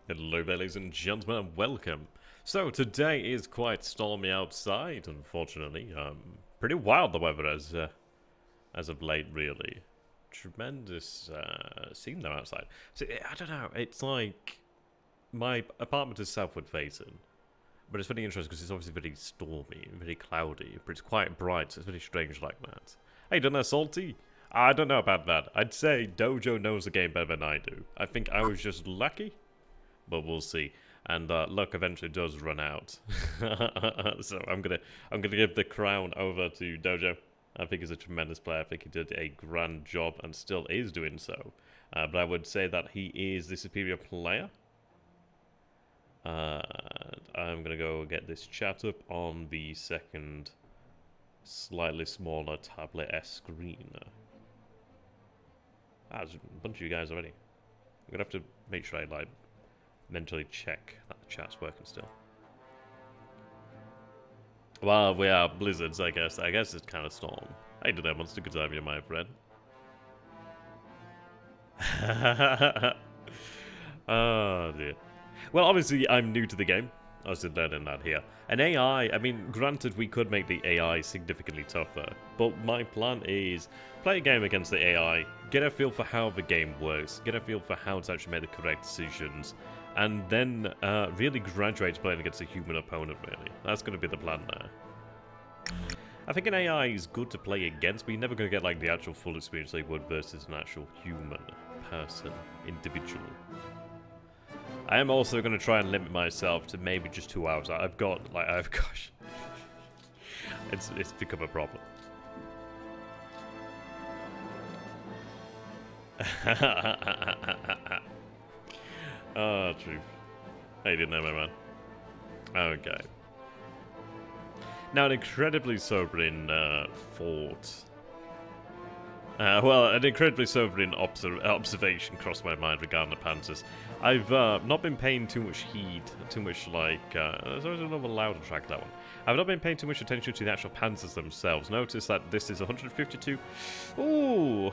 Hello there, ladies and gentlemen, and welcome. So today is quite stormy outside, unfortunately. Pretty wild the weather as of late, really. Tremendous scene though outside. So I don't know. It's like my apartment is southward facing, but it's very interesting because it's obviously very stormy, very cloudy, but it's quite bright. So it's very strange like that. Hey, done that salty? I don't know about that. I'd say Dojo knows the game better than I do. I think I was just lucky. But we'll see. And luck eventually does run out. So I'm gonna give the crown over to Dojo. I think he's a tremendous player. I think he did a grand job and still is doing so. But I would say that he is the superior player. I'm gonna go get this chat up on the second, slightly smaller tablet-esque screen. There's a bunch of you guys already. I'm gonna have to make sure I mentally check that the chat's working still. Well, we are blizzards, I guess. I guess it's kind of storm. Hey, today, monster. Good to have you, my friend. Oh, dear. Well, obviously, I'm new to the game. I was learning that here. And AI, I mean, granted, we could make the AI significantly tougher, but my plan is play a game against the AI, get a feel for how the game works, get a feel for how to actually make the correct decisions, and then really graduate to playing against a human opponent, really. That's going to be the plan there. I think an AI is good to play against, but you're never going to get like the actual full experience they would versus an actual human person, individual. I am also going to try and limit myself to maybe just 2 hours. Gosh, it's become a problem. Oh, truth. How you doing there, my man? Okay. Now, an incredibly sobering thought. Well, an incredibly sobering observation crossed my mind regarding the Panthers. I've not been paying too much heed, there's always a little louder track, that one. I've not been paying too much attention to the actual Panthers themselves. Notice that this is 152. Ooh.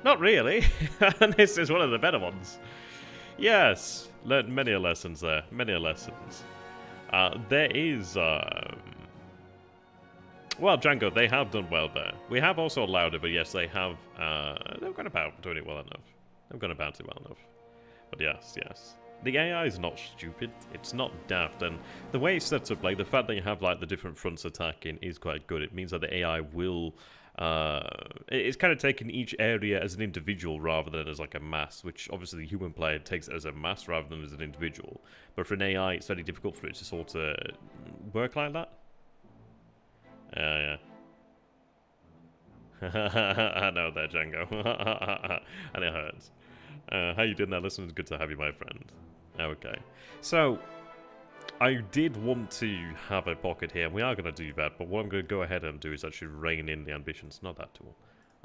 Not really. And this is one of the better ones. Yes, learned many lessons there. Many lessons. There is... Well, Django, they have done well there. We have also allowed it, but yes, they have... they've gone about doing it well enough. They've gone about it well enough. But yes, yes. The AI is not stupid. It's not daft. And the way it's set up, like, the fact that you have, like, the different fronts attacking is quite good. It means that the AI will... it's kind of taking each area as an individual rather than as, like, a mass, which obviously the human player takes it as a mass rather than as an individual. But for an AI, it's very difficult for it to sort of work like that. Yeah. I know that, Django. And it hurts. How you doing there, listeners? Good to have you, my friend. Okay. So, I did want to have a pocket here, and we are going to do that, but what I'm going to go ahead and do is actually rein in the ambitions. Not that tool.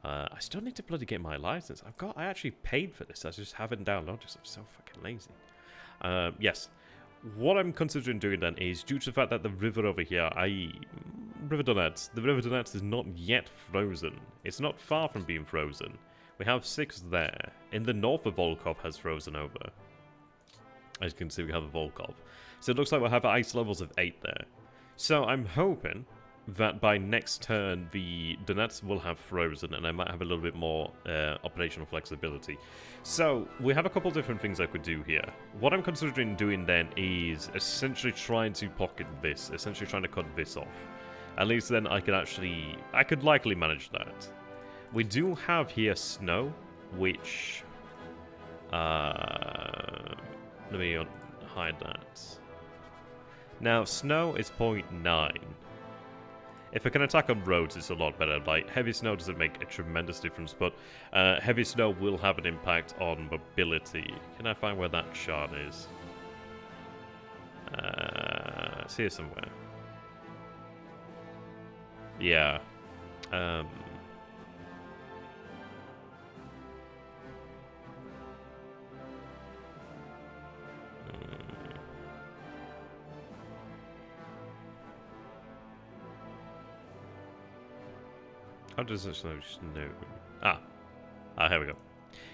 I still need to bloody get my license. I actually paid for this. I just haven't downloaded it. I'm so fucking lazy. Yes. What I'm considering doing then is, due to the fact that the river over here, the River Donets is not yet frozen. It's not far from being frozen. We have 6 there. In the north, the Volkov has frozen over. As you can see, we have a Volkov. So it looks like we'll have ice levels of 8 there. So I'm hoping that by next turn, the Donets will have frozen, and I might have a little bit more operational flexibility. So we have a couple different things I could do here. What I'm considering doing then is essentially trying to pocket this, essentially trying to cut this off. At least then I could likely manage that. We do have here snow, which... let me hide that. Now, snow is 0.9. If I can attack on roads, it's a lot better. Like, heavy snow doesn't make a tremendous difference, but heavy snow will have an impact on mobility. Can I find where that shard is? It's here somewhere. Yeah. How does it snow? Here we go.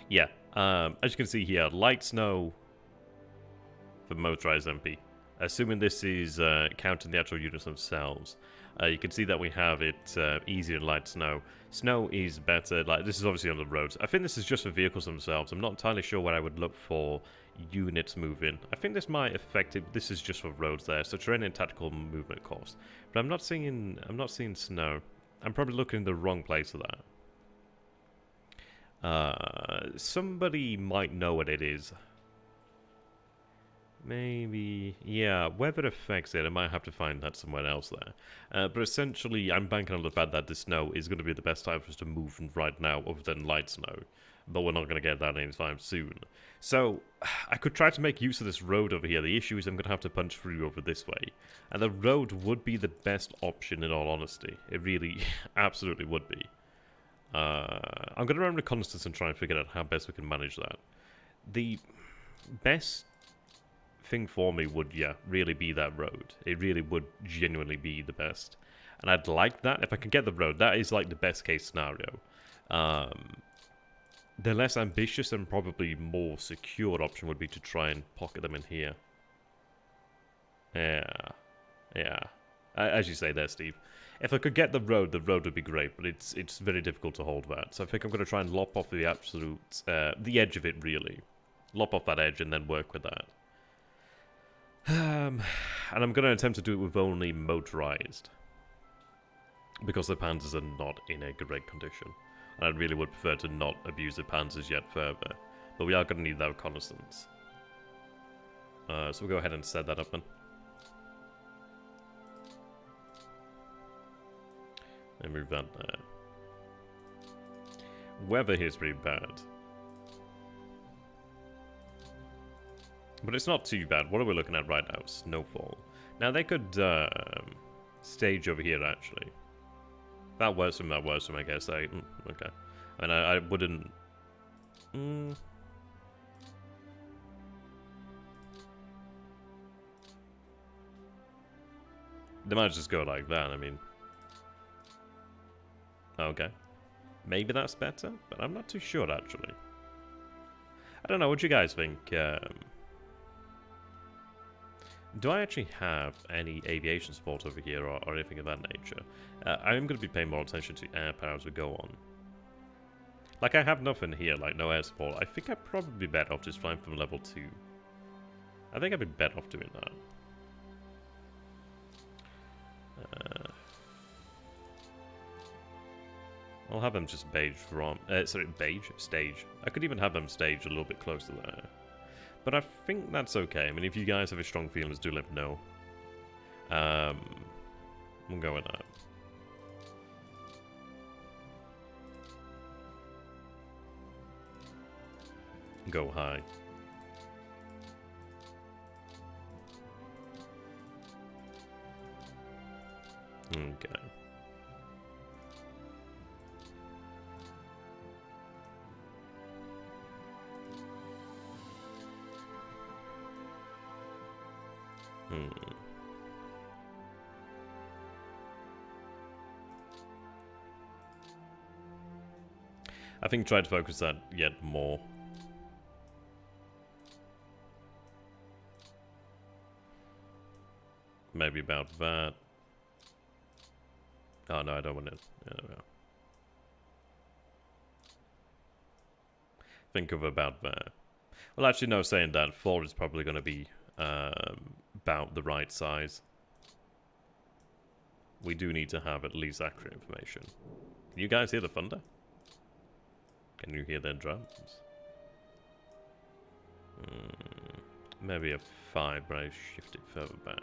Yeah. As you can see here, light snow for motorized MP. Assuming this is counting the actual units themselves, you can see that we have it easier in light snow. Snow is better. Like, this is obviously on the roads. I think this is just for vehicles themselves. I'm not entirely sure where I would look for units moving. I think this might affect it. This is just for roads there, so terrain and tactical movement cost. But I'm not seeing snow. I'm probably looking in the wrong place for that. Somebody might know what it is. Maybe, yeah, weather affects it. I might have to find that somewhere else there. But essentially, I'm banking on the fact that the snow is going to be the best time for us to move right now, other than light snow. But we're not going to get that anytime soon. So, I could try to make use of this road over here. The issue is I'm going to have to punch through over this way. And the road would be the best option in all honesty. It really, absolutely would be. I'm going to run reconnaissance and try and figure out how best we can manage that. The best thing for me would, yeah, really be that road. It really would genuinely be the best. And I'd like that. If I can get the road, that is like the best case scenario. The less ambitious and probably more secure option would be to try and pocket them in here. Yeah. As you say there, Steve. If I could get the road would be great, but it's very difficult to hold that. So I think I'm going to try and lop off the absolute, the edge of it, really. Lop off that edge and then work with that. And I'm going to attempt to do it with only motorized. Because the Panzers are not in a great condition. And I really would prefer to not abuse the Panzers yet further. But we are going to need that reconnaissance. So we'll go ahead and set that up then. And move that there. Weather here is pretty bad. But it's not too bad. What are we looking at right now? Snowfall. Now, they could stage over here, actually. That works for me, I guess. Okay. And I wouldn't... They might just go like that, I mean... Okay. Maybe that's better, but I'm not too sure, actually. I don't know, what do you guys think? Do I actually have any aviation support over here or anything of that nature? I'm going to be paying more attention to air power as we go on. Like, I have nothing here, like no air support. I think I'd probably be better off just flying from level 2. I think I'd be better off doing that. I'll have them just beige from... stage. I could even have them stage a little bit closer there. But I think that's okay. I mean, if you guys have a strong feelings, do let me know. We'll go with that. Go high. Okay. I think try to focus that yet more. Maybe about that. Oh no, I don't want it. Yeah, no. Think of about that. Well, actually, no, saying that, 4 is probably going to be about the right size. We do need to have at least accurate information. Can you guys hear the thunder? Can you hear their drums? Maybe a 5, but I shift it further back.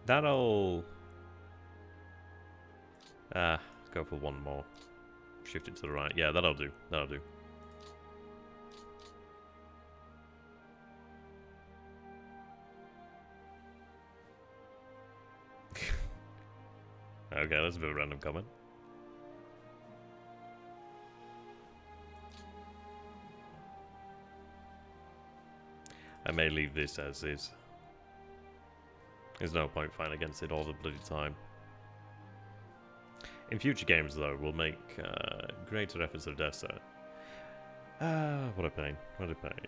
That'll... let's go for one more. Shift it to the right. Yeah, that'll do. That'll do. Okay, that's a bit of a random comment. I may leave this as is. There's no point fighting against it all the bloody time. In future games, though, we'll make greater efforts of desert. What a pain. What a pain.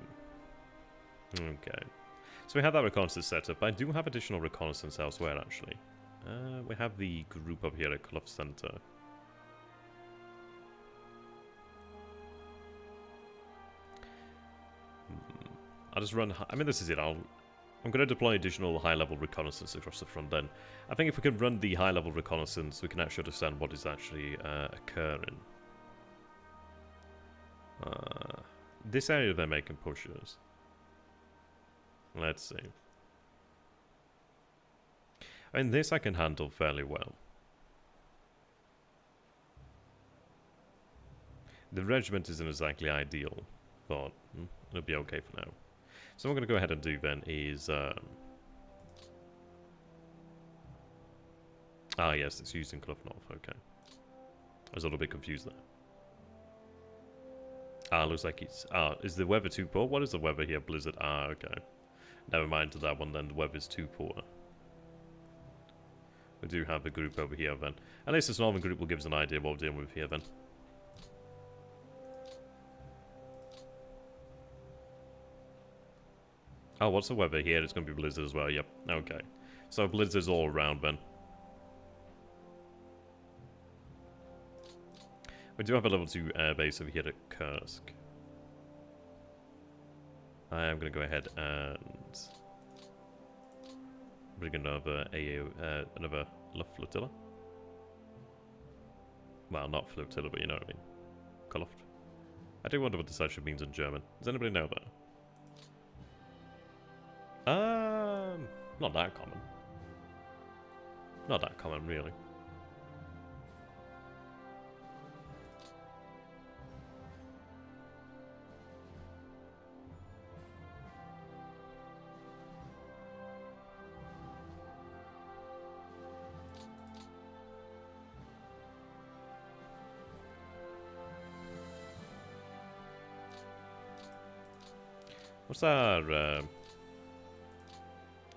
Okay. So we have that reconnaissance set up. I do have additional reconnaissance elsewhere, actually. We have the group over here at Clough Center. I'll just run... I mean, this is it. I'm going to deploy additional high-level reconnaissance across the front then. I think if we can run the high-level reconnaissance, we can actually understand what is actually occurring. This area they're making pushes. Let's see. I mean, this I can handle fairly well. The regiment isn't exactly ideal, but it'll be okay for now. So what I'm going to go ahead and do then is... yes, it's used in Clough North, okay. I was a little bit confused there. Looks like it's... is the weather too poor? What is the weather here, Blizzard? Okay. Never mind to that one then, the weather's too poor. We do have a group over here then. At least this northern group will give us an idea of what we're dealing with here then. Oh, what's the weather here? It's going to be blizzard as well, yep. Okay. So blizzard's all around then. We do have a level 2 air base over here at Kursk. I am going to go ahead and bring another another flotilla. Well, not flotilla, but you know what I mean. Koloft. I do wonder what this actually means in German. Does anybody know that? Not that common. Not that common, really. What's our...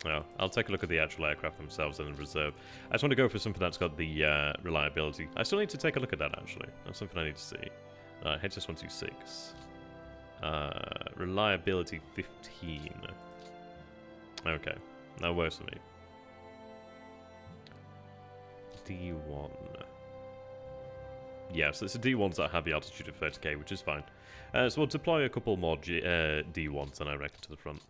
Well, I'll take a look at the actual aircraft themselves and in reserve. I just want to go for something that's got the reliability. I still need to take a look at that, actually. That's something I need to see. HS126. Reliability 15. Okay, that works for me. D1. Yes, it's a D1s that have the altitude of 30k, which is fine. So we'll deploy a couple more D1s, then I reckon, to the front.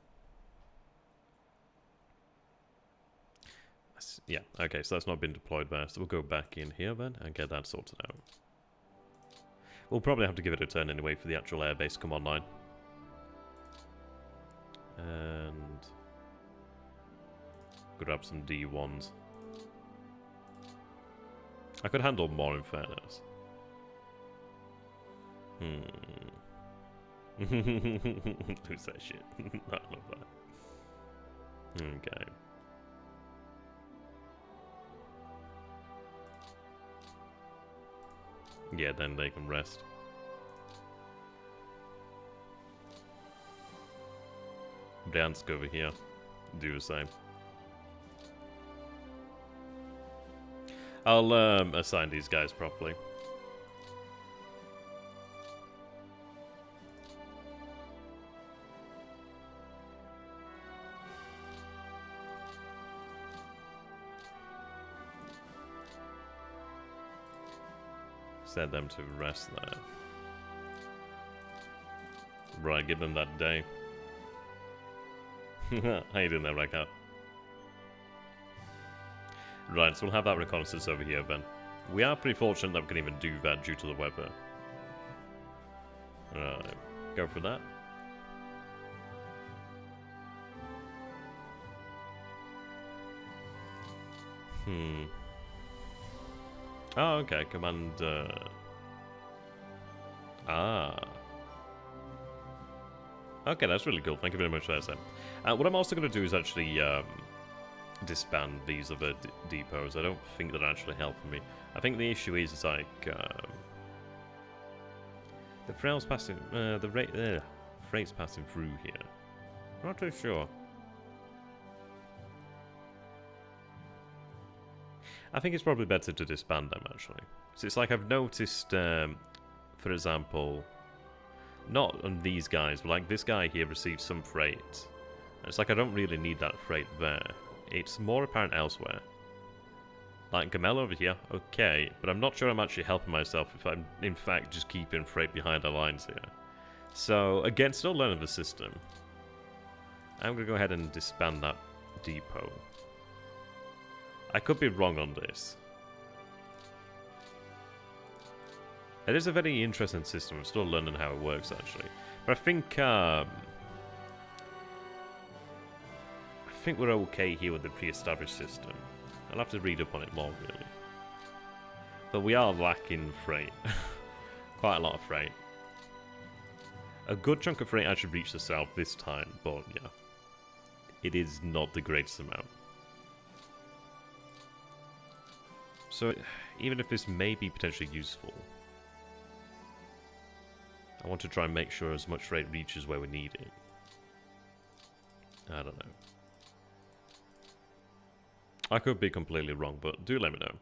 Yeah, okay, so that's not been deployed there, so we'll go back in here then and get that sorted out. We'll probably have to give it a turn anyway for the actual airbase to come online. And grab some D1s. I could handle more in fairness. Who's that shit? I love that. Okay. Yeah, then they can rest. Bryansk over here. Do the same. I'll assign these guys properly. Set them to rest there. Right, give them that day. How you doing there, Rakat? Right, so we'll have that reconnaissance over here then. We are pretty fortunate that we can even do that due to the weather. Right, go for that. Oh, okay, command... Okay, that's really cool. Thank you very much for that, Sam. What I'm also going to do is actually disband these other depots. I don't think they're actually helping me. I think the issue is like... the freight's passing... freight's passing through here. Not too sure. I think it's probably better to disband them, actually. So it's like I've noticed, for example, not on these guys, but like this guy here receives some freight. And it's like I don't really need that freight there. It's more apparent elsewhere. Like Gamel over here, okay, but I'm not sure I'm actually helping myself if I'm in fact just keeping freight behind the lines here. So again, still learning the system. I'm going to go ahead and disband that depot. I could be wrong on this. It is a very interesting system. I'm still learning how it works, actually. But I think we're okay here with the pre-established system. I'll have to read up on it more, really. But we are lacking freight. Quite a lot of freight. A good chunk of freight actually reached the south this time, but yeah. It is not the greatest amount. So, even if this may be potentially useful, I want to try and make sure as much freight reaches where we need it. I don't know. I could be completely wrong, but do let me know.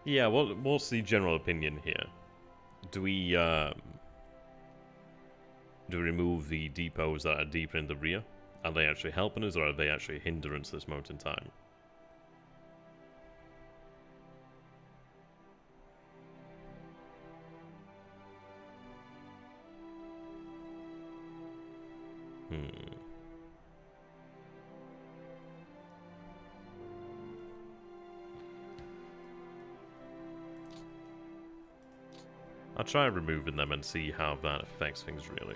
Yeah, well, what's the general opinion here? Do we remove the depots that are deeper in the rear? Are they actually helping us, or are they actually a hindrance at this moment in time? I'll try removing them and see how that affects things, really.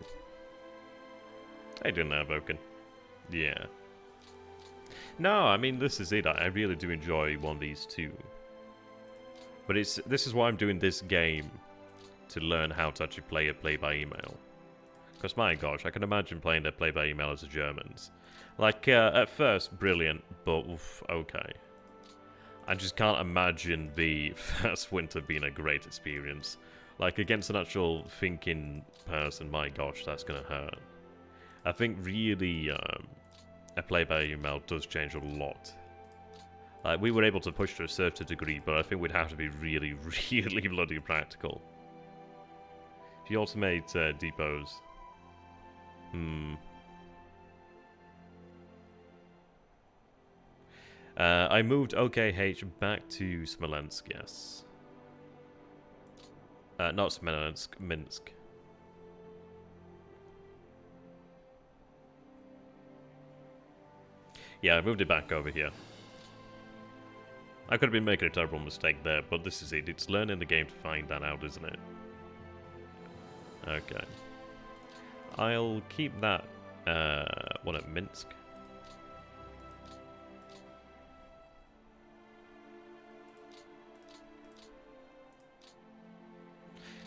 I didn't have Oaken. Yeah. No, I mean, this is it. I really do enjoy one of these two. But this is why I'm doing this game, to learn how to actually play a play-by-email. Because, my gosh, I can imagine playing a play-by-email as the Germans. Like, at first, brilliant, but oof, okay. I just can't imagine the first winter being a great experience. Like, against an actual thinking person, my gosh, that's gonna hurt. I think really, a play-by-email does change a lot. Like, we were able to push to a certain degree, but I think we'd have to be really, really bloody practical. If you automate depots... I moved OKH back to Smolensk, yes. Not Smolensk, Minsk. Yeah, I moved it back over here. I could have been making a terrible mistake there, but this is it. It's learning the game to find that out, isn't it? Okay. I'll keep that one at Minsk.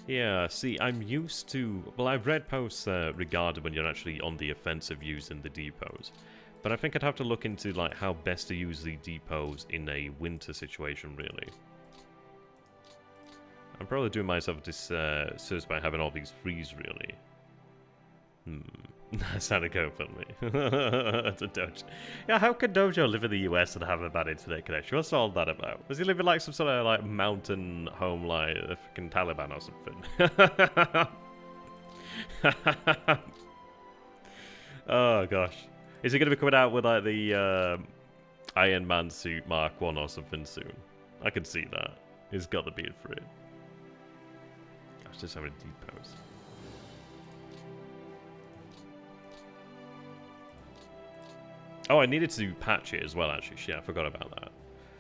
Yeah, see, I'm used to... Well, I've read posts regarding when you're actually on the offensive using the depots. But I think I'd have to look into like how best to use the depots in a winter situation, really. I'm probably doing myself a disservice by having all these frees, really. That's how to go for me. It's a Dojo. Yeah, how could Dojo live in the US and have a bad internet connection? What's all that about? Was he living like some sort of like mountain home like a fucking Taliban or something? Oh gosh. Is he going to be coming out with like the Iron Man suit Mark 1 or something soon? I can see that. He's got the beard for it. Gosh, just having depots. Oh, I needed to patch it as well, actually. Shit, I forgot about that.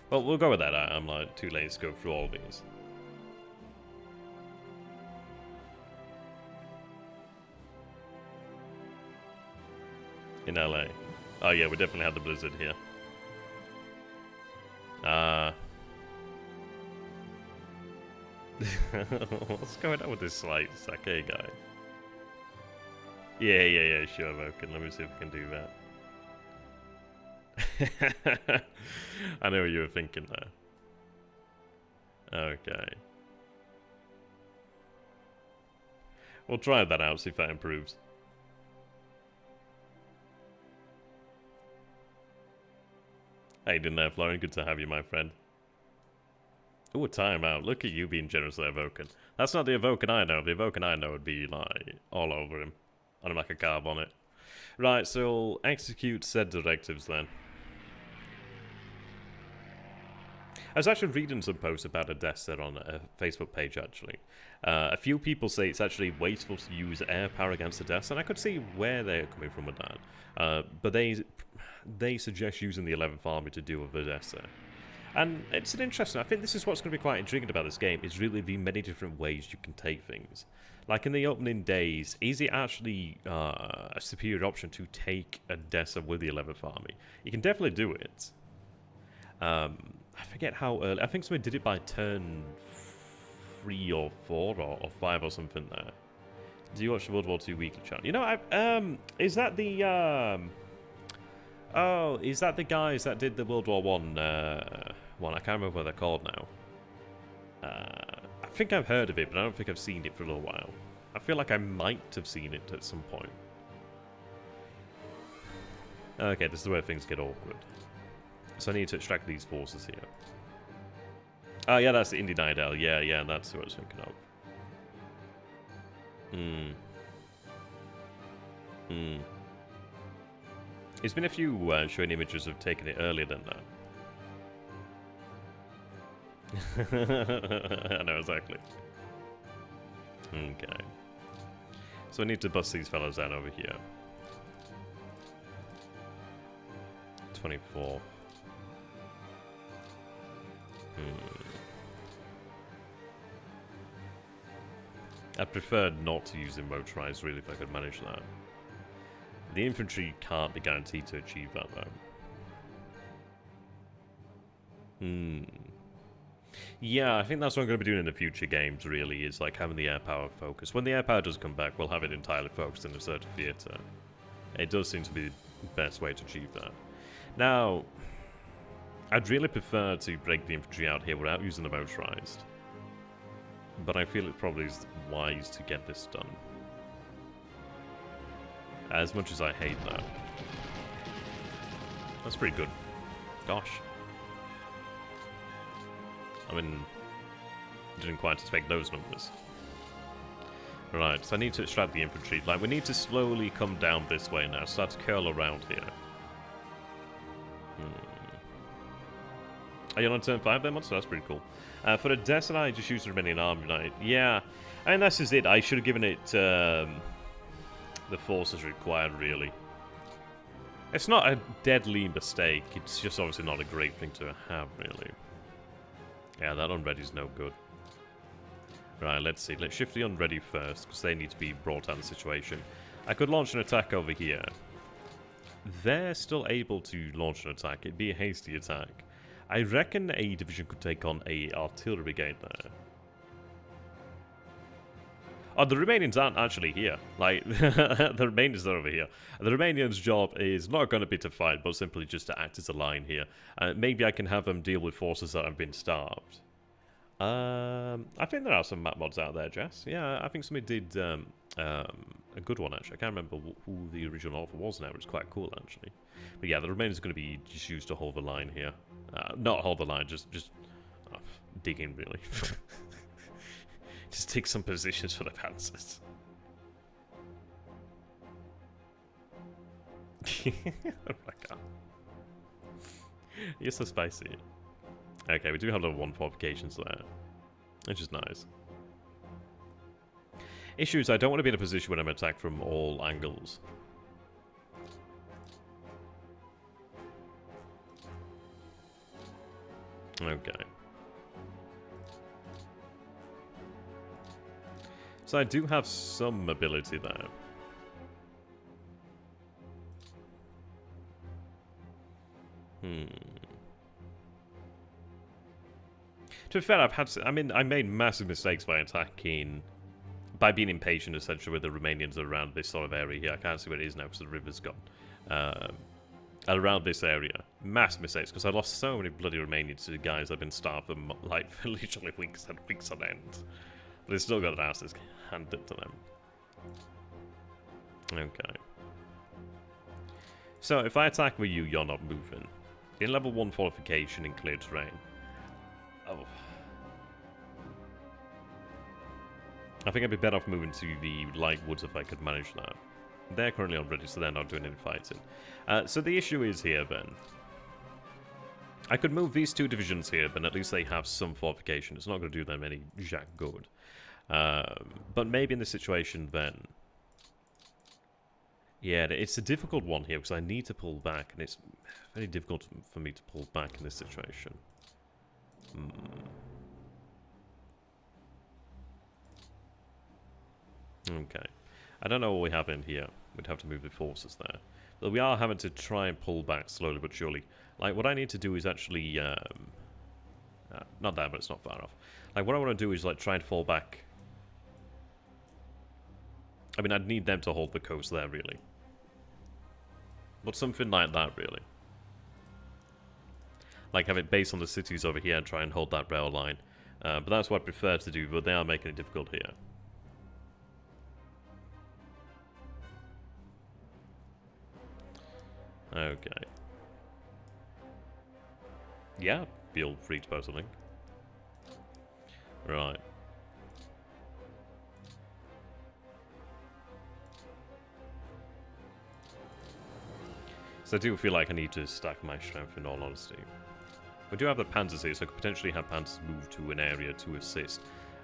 Well, we'll go with that. I'm like too lazy to go through all of these. In LA. Oh yeah, we definitely had the blizzard here. What's going on with this slight sake guy? Yeah, sure, Vulcan. Let me see if I can do that. I know what you were thinking there. Okay. We'll try that out, see if that improves. Hey, didn't there, Florian? Good to have you, my friend. Ooh, a timeout. Look at you being generous there, Evoken. That's not the Evoken I know. The Evoken I know would be, like, all over him. On him like a car bonnet. Right, so we'll execute said directives then. I was actually reading some posts about Odessa on a Facebook page, actually. A few people say it's actually wasteful to use air power against Odessa, and I could see where they're coming from with that. But they suggest using the 11th Army to deal with Odessa. And it's an interesting... I think this is what's going to be quite intriguing about this game, is really the many different ways you can take things. Like in the opening days, is it actually a superior option to take Odessa with the 11th Army? You can definitely do it. I forget how early. I think somebody did it by turn 3 or 4 or 5 or something there. Do you watch the World War II weekly channel? You know, is that the oh, is that the guys that did the World War One one? I can't remember what they're called now. I think I've heard of it, but I don't think I've seen it for a little while. I feel like I might have seen it at some point. Okay, this is where things get awkward. So I need to extract these forces here. Oh, yeah, that's the Indy Nidal. Yeah, that's what I was thinking of. There's been a few showing images of taking it earlier than that. I know, exactly. Okay. So I need to bust these fellas out over here. 24. I'd prefer not to use the motorized, really, if I could manage that. The infantry can't be guaranteed to achieve that, though. Yeah, I think that's what I'm going to be doing in the future games, really, is like having the air power focus. When the air power does come back, we'll have it entirely focused in a certain theatre. It does seem to be the best way to achieve that. Now, I'd really prefer to break the infantry out here without using the motorized. But I feel it probably is wise to get this done. As much as I hate that. That's pretty good. Gosh. I mean, didn't quite expect those numbers. Right, so I need to extract the infantry. Like, we need to slowly come down this way now. Start to curl around here. Are you on turn 5 then, Monster? That's pretty cool. For the Odessa, I just used the remaining army knight. Yeah, I mean, that's just it. I should have given it the forces required, really. It's not a deadly mistake. It's just obviously not a great thing to have, really. Yeah, that unready's no good. Right, let's see. Let's shift the unready first, because they need to be brought out of the situation. I could launch an attack over here. They're still able to launch an attack. It'd be a hasty attack. I reckon a division could take on a artillery brigade there. Oh, the Romanians aren't actually here. Like, the Romanians are over here. The Romanians' job is not going to be to fight, but simply just to act as a line here. Maybe I can have them deal with forces that have been starved. I think there are some map mods out there, Jess. Yeah, I think somebody did a good one, actually. I can't remember who the original author was now, but it's quite cool, actually. But yeah, the Romanians are going to be just used to hold the line here. Not hold the line, just dig in, really. Just take some positions for the panzers. Oh my god. You're so spicy. Okay, we do have level 1 fortifications there. Which is nice. Issue is I don't want to be in a position when I'm attacked from all angles. Okay. So I do have some ability there. To be fair, I made massive mistakes by attacking by being impatient, essentially, with the Romanians around this sort of area here. I can't see where it is now because the river's gone. Around this area. Mass mistakes, because I lost so many bloody Romanians to guys that have been starved for, like, for literally weeks and weeks on end. But they still got their asses handed to them. Okay. So, if I attack with you, you're not moving. In level 1 fortification in clear terrain. Oh. I think I'd be better off moving to the light woods if I could manage that. They're currently on ready, so they're not doing any fighting. So the issue is here, then. I could move these 2 divisions here, but at least they have some fortification. It's not going to do them any jack good. But maybe in this situation, then... Yeah, it's a difficult one here, because I need to pull back, and it's very difficult for me to pull back in this situation. Okay. I don't know what we have in here. We'd have to move the forces there. But we are having to try and pull back slowly but surely. Like, what I need to do is actually... not that, but it's not far off. Like, what I want to do is, like, try and fall back. I mean, I'd need them to hold the coast there, really. But something like that, really. Like, have it based on the cities over here and try and hold that rail line. But that's what I prefer to do, but they are making it difficult here. Okay. Yeah, feel free to post a link. Right. So I do feel like I need to stack my strength, in all honesty. We do have the panzers here, so I could potentially have panzers move to an area to assist.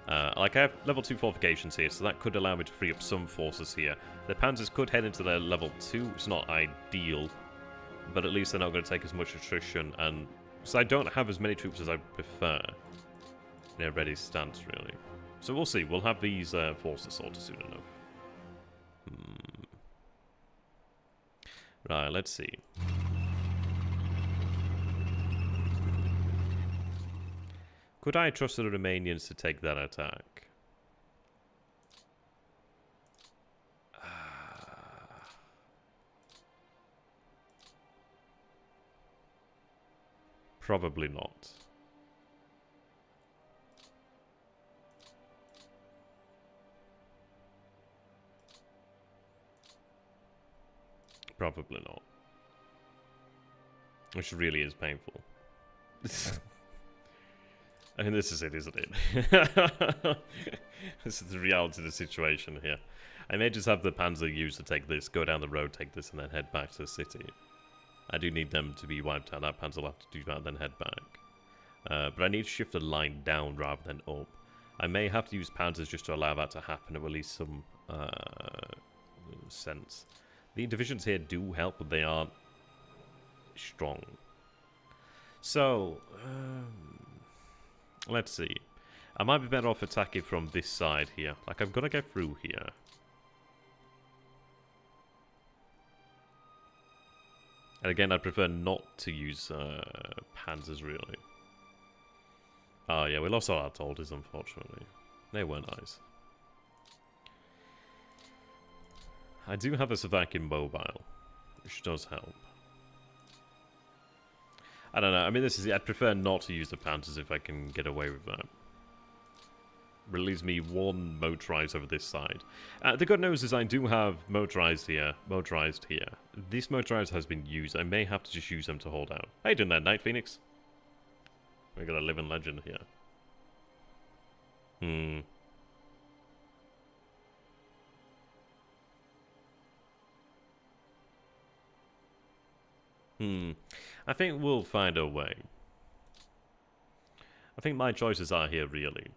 Like, I have level 2 fortifications here, so that could allow me to free up some forces here. The panzers could head into their level 2. It's not ideal, but at least they're not going to take as much attrition, and so I don't have as many troops as I prefer in a ready stance, really. So we'll see. We'll have these forces sorted soon enough. Right, let's see. Could I trust the Romanians to take that attack? Probably not. Probably not. Which really is painful. I mean, this is it, isn't it? This is the reality of the situation here. I may just have the Panzer used to take this, go down the road, take this, and then head back to the city. I do need them to be wiped out. That Panzer will have to do that, then head back. But I need to shift the line down rather than up. I may have to use Panzers just to allow that to happen, at least some sense. The divisions here do help, but they aren't strong. So, let's see. I might be better off attacking from this side here. Like, I've got to get through here. And again, I'd prefer not to use panzers, really. Oh, yeah, we lost all our soldiers, unfortunately. They weren't nice. I do have a Slovakian mobile, which does help. I don't know. I mean, this is... I'd prefer not to use the panzers if I can get away with that. Relieves me one motorized over this side. The good news is I do have motorized here. This motorized has been used. I may have to just use them to hold out. How you doing there, Night Phoenix? We got a living legend here. I think we'll find a way. I think my choices are here, really.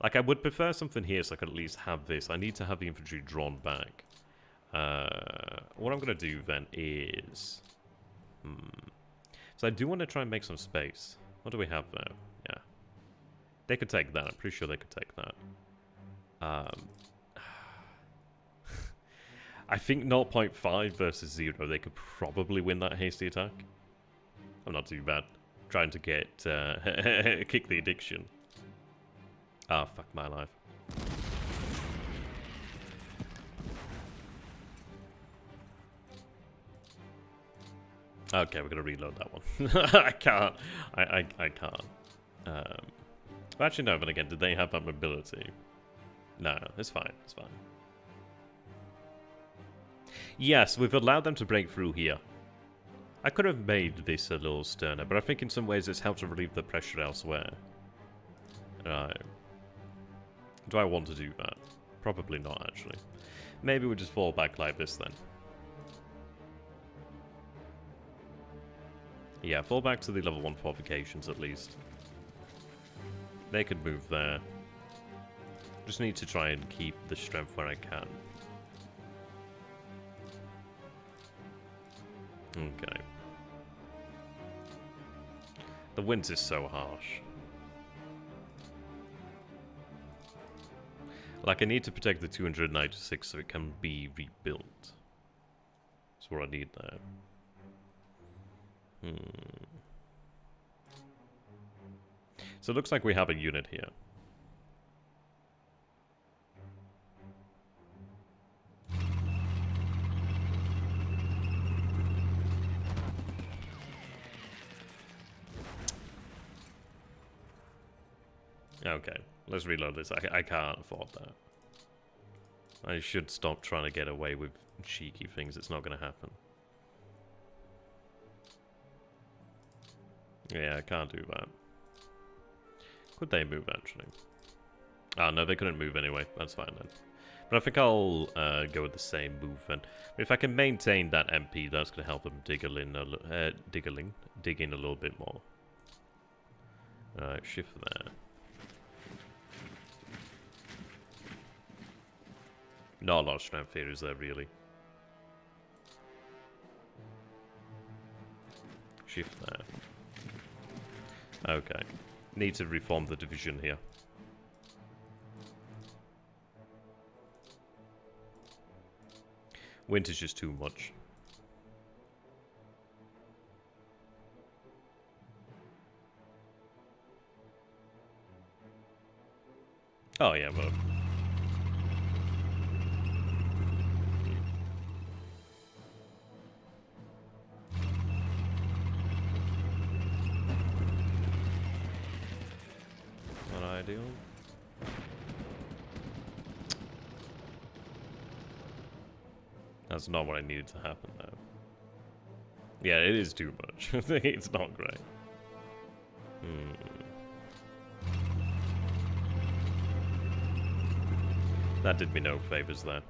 Like, I would prefer something here so I could at least have this. I need to have the infantry drawn back. What I'm going to do, then, is... So I do want to try and make some space. What do we have there? Yeah. They could take that. I'm pretty sure they could take that. I think 0.5 versus 0, they could probably win that hasty attack. I'm not too bad. Trying to get... kick the addiction. Ah, fuck my life. Okay, we're gonna reload that one. I can't. I can't. Actually, no. But again, did they have that mobility? No, it's fine. It's fine. Yes, we've allowed them to break through here. I could have made this a little sterner, but I think in some ways it's helped to relieve the pressure elsewhere. Right. Do I want to do that? Probably not, actually. Maybe we just fall back like this then. Yeah, fall back to the level 1 fortifications at least. They could move there. Just need to try and keep the strength where I can. Okay. The wind is so harsh. Like, I need to protect the 296 so it can be rebuilt. That's what I need there. So it looks like we have a unit here. Okay, let's reload this. I can't afford that. I should stop trying to get away with cheeky things. It's not going to happen. Yeah, I can't do that. Could they move, actually? Ah, no, they couldn't move anyway. That's fine, then. But I think I'll go with the same move, then. If I can maintain that MP, that's going to help them dig in a little bit more. Alright, shift there. Not a lot of strength here, is there, really? Shift there. Okay. Need to reform the division here. Wind is just too much. Oh, yeah, but... not ideal. That's not what I needed to happen, though. Yeah, it is too much. It's not great. That did me no favors there.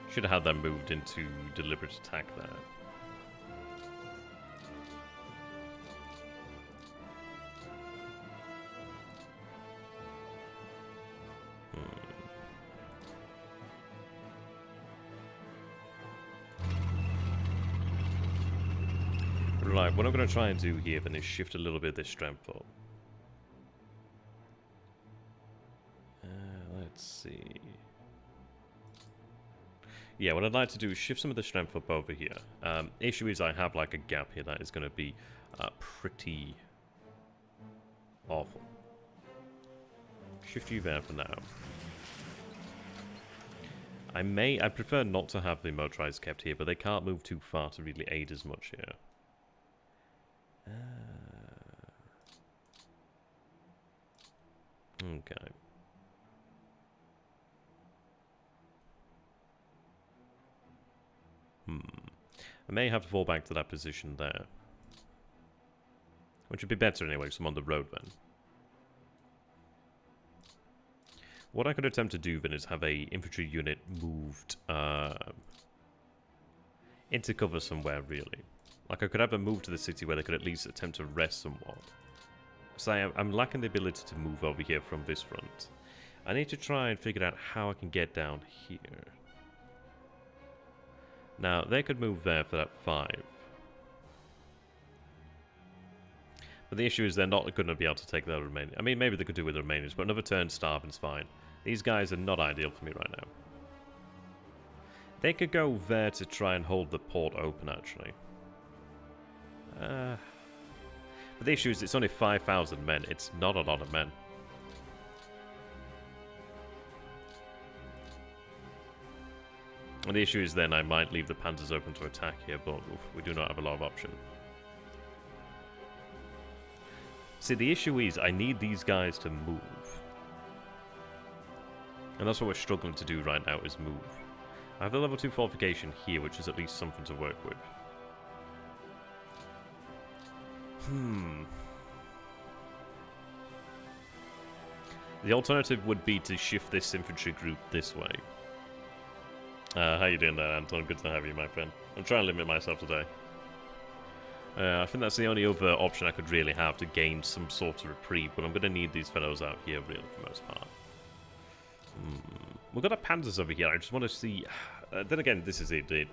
Should have had that moved into deliberate attack there. Right, what I'm going to try and do here then is shift a little bit of this strength up. Let's see. Yeah, what I'd like to do is shift some of the strength up over here. Issue is I have like a gap here that is going to be pretty awful. Shift you there for now. I prefer not to have the motorized kept here, but they can't move too far to really aid as much here. Okay. I may have to fall back to that position there. Which would be better anyway, because I'm on the road then. What I could attempt to do then is have a infantry unit moved into cover somewhere, really. Like, I could have them move to the city where they could at least attempt to rest somewhat. So I'm lacking the ability to move over here from this front. I need to try and figure out how I can get down here. Now, they could move there for that 5. But the issue is they're not going to be able to take the remaining. I mean, maybe they could do with the remainers, but another turn starving's fine. These guys are not ideal for me right now. They could go there to try and hold the port open, actually. But the issue is it's only 5,000 men. It's not a lot of men. And the issue is then I might leave the panzers open to attack here, but oof, we do not have a lot of option. See, the issue is I need these guys to move. And that's what we're struggling to do right now, is move. I have the level 2 fortification here, which is at least something to work with. The alternative would be to shift this infantry group this way. How you doing there, Anton? Good to have you, my friend. I'm trying to limit myself today. I think that's the only other option I could really have to gain some sort of reprieve, but I'm going to need these fellows out here, really, for the most part. We've got our panzers over here. I just want to see... then again, this is it. It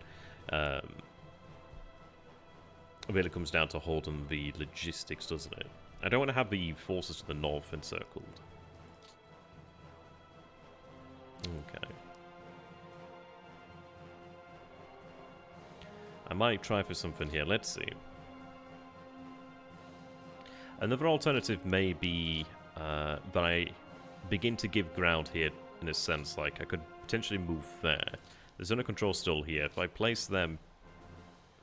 really comes down to holding the logistics, doesn't it? I don't want to have the forces to the north encircled. Okay. I might try for something here. Let's see. Another alternative may be that I begin to give ground here, in a sense. Like, I could potentially move there. There's under control still here. If I place them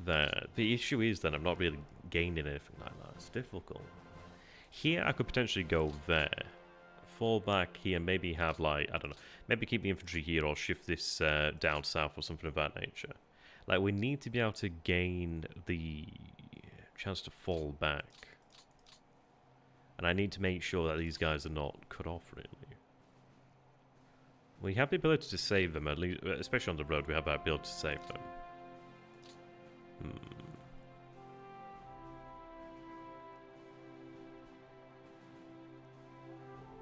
there, the issue is that I'm not really gaining anything like that. It's difficult. Here, I could potentially go there. Fall back here, maybe have, like, I don't know, maybe keep the infantry here or shift this down south or something of that nature. Like, we need to be able to gain the chance to fall back. And I need to make sure that these guys are not cut off, really. We have the ability to save them, at least, especially on the road, we have that ability to save them.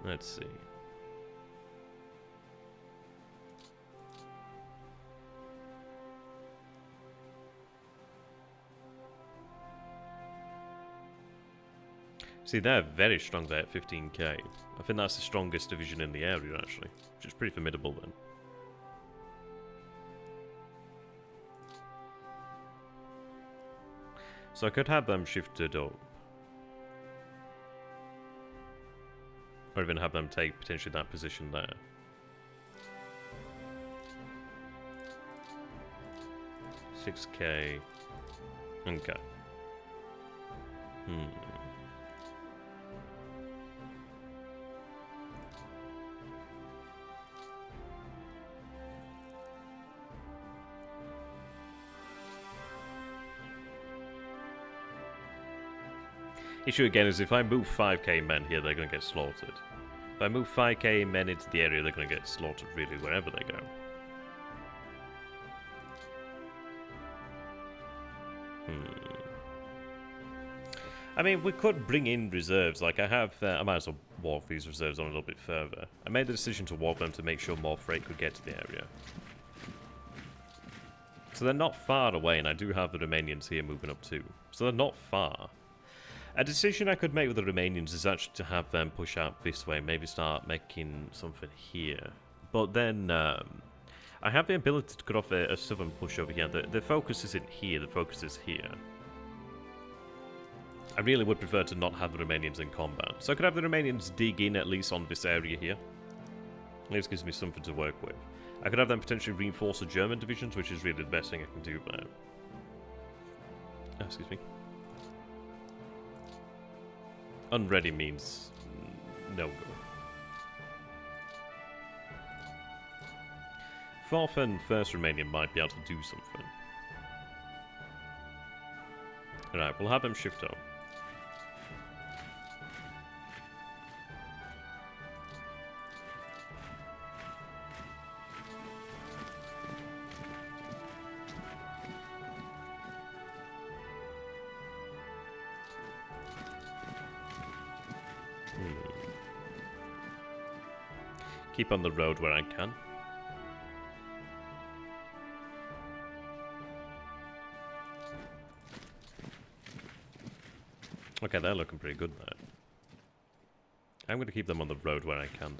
Let's see. See, they're very strong there at 15k. I think that's the strongest division in the area, actually. Which is pretty formidable, then. So I could have them shifted up. Or even have them take potentially that position there. $6k. Okay. Issue again is if I move 5k men here, they're going to get slaughtered. If I move 5k men into the area, they're going to get slaughtered really wherever they go. I mean, we could bring in reserves. Like, I have... I might as well walk these reserves on a little bit further. I made the decision to walk them to make sure more freight could get to the area. So they're not far away, and I do have the Romanians here moving up too. So they're not far. A decision I could make with the Romanians is actually to have them push out this way, maybe start making something here. But then, I have the ability to cut off a southern push over here. The focus isn't here, the focus is here. I really would prefer to not have the Romanians in combat. So I could have the Romanians dig in at least on this area here. At least gives me something to work with. I could have them potentially reinforce the German divisions, which is really the best thing I can do there. Oh, excuse me. Unready means no go. 4th and 1st Romanian might be able to do something. Alright, we'll have them shift up. Keep on the road where I can. Okay, they're looking pretty good there. I'm going to keep them on the road where I can,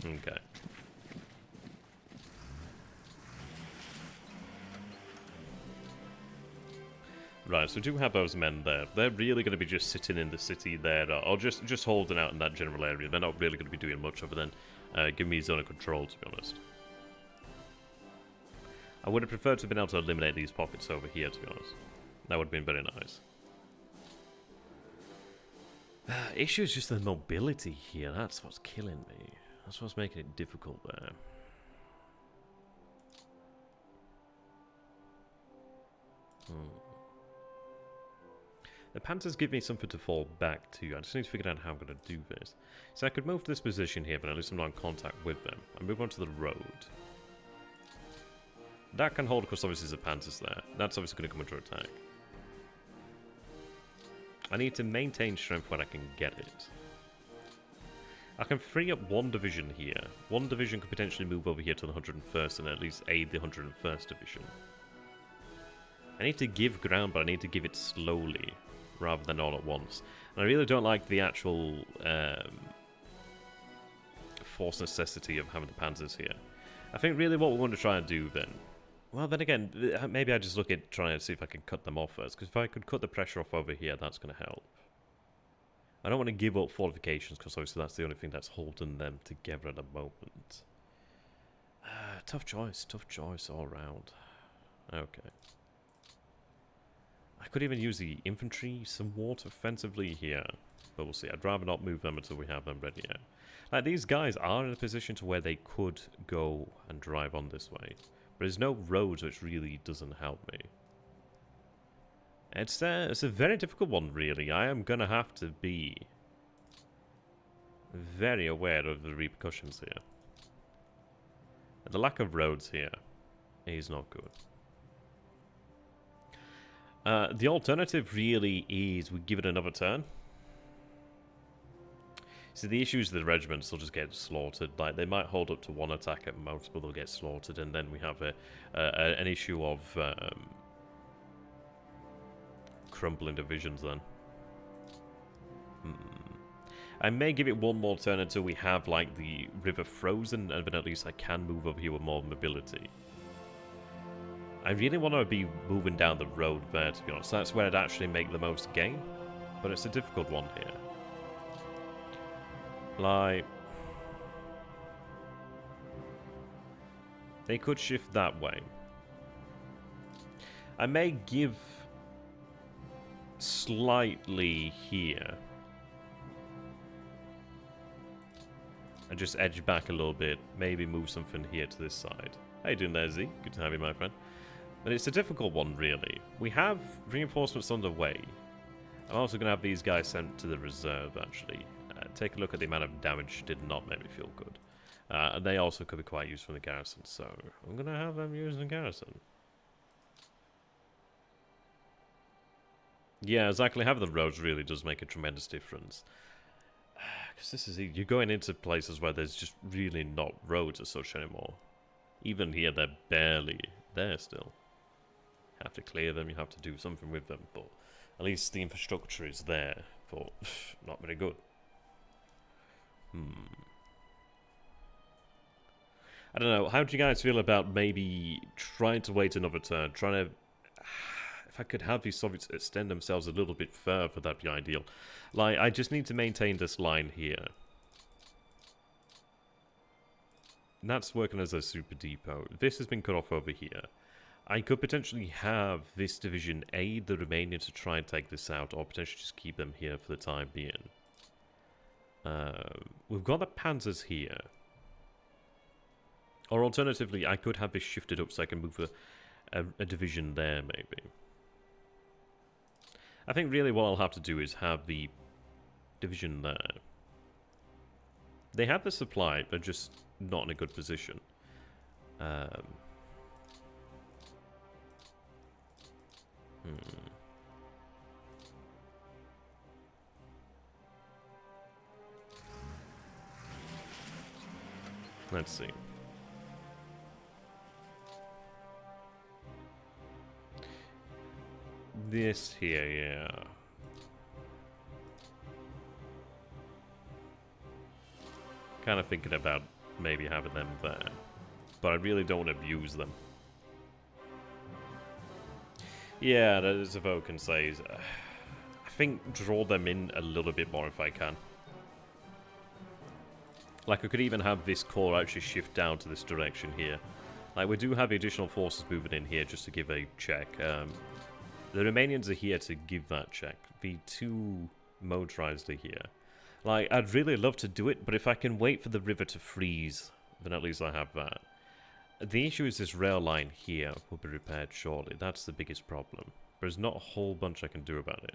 though. Okay. Right, so we do have those men there. They're really going to be just sitting in the city there, or just holding out in that general area. They're not really going to be doing much other than give me zone of control, to be honest. I would have preferred to have been able to eliminate these pockets over here, to be honest. That would have been very nice. Issue is just the mobility here. That's what's killing me. That's what's making it difficult there. The Panthers give me something to fall back to. I just need to figure out how I'm going to do this. So I could move to this position here, but at least I'm not in contact with them. I move on to the road. That can hold because obviously there's a Panthers there. That's obviously going to come under attack. I need to maintain strength when I can get it. I can free up one division here. One division could potentially move over here to the 101st and at least aid the 101st Division. I need to give ground, but I need to give it slowly rather than all at once. And I really don't like the actual force necessity of having the Panthers here. I think really what we want to try and do then... Well, then again, maybe I just look at trying to see if I can cut them off first. Because if I could cut the pressure off over here, that's going to help. I don't want to give up fortifications, because obviously that's the only thing that's holding them together at the moment. Tough choice all around. Okay. I could even use the infantry somewhat offensively here. But we'll see. I'd rather not move them until we have them ready yet. Like, these guys are in a position to where they could go and drive on this way. But there's no roads, which really doesn't help me. It's a very difficult one, really. I am going to have to be very aware of the repercussions here. The lack of roads here is not good. The alternative really is we give it another turn. So the issue is the regiments will just get slaughtered. Like, they might hold up to one attack at most, but they'll get slaughtered, and then we have an issue of crumbling divisions then. I may give it one more turn until we have, like, the river frozen, and then at least I can move over here with more mobility. I really want to be moving down the road there, to be honest. That's where I'd actually make the most gain, but it's a difficult one here. Like, they could shift that way. I may give slightly here. And just edge back a little bit. Maybe move something here to this side. How you doing there, Z? Good to have you, my friend. But it's a difficult one, really. We have reinforcements on the way. I'm also going to have these guys sent to the reserve, actually. Take a look at the amount of damage. Did not make me feel good. And they also could be quite useful in the garrison, so I'm going to have them used in the garrison. Yeah, exactly. Having the roads really does make a tremendous difference. Because this is... You're going into places where there's just really not roads as such anymore. Even here, they're barely there still. You have to clear them, you have to do something with them, but at least the infrastructure is there, but not very good. I don't know, how do you guys feel about maybe trying to wait another turn, trying to... If I could have these Soviets extend themselves a little bit further, that'd be ideal. Like, I just need to maintain this line here. And that's working as a super depot. This has been cut off over here. I could potentially have this division aid the Romanians to try and take this out, or potentially just keep them here for the time being. We've got the Panzers here. Or alternatively, I could have this shifted up so I can move a division there, maybe. I think really what I'll have to do is have the division there. They have the supply, they're just not in a good position. Let's see. This here, yeah. Kind of thinking about maybe having them there. But I really don't want to abuse them. Yeah, as Evoken says, I think draw them in a little bit more if I can. Like, I could even have this core actually shift down to this direction here. Like, we do have additional forces moving in here just to give a check. The Romanians are here to give that check. The two motorized are here. Like, I'd really love to do it, but if I can wait for the river to freeze, then at least I have that. The issue is this rail line here will be repaired shortly. That's the biggest problem. There's not a whole bunch I can do about it.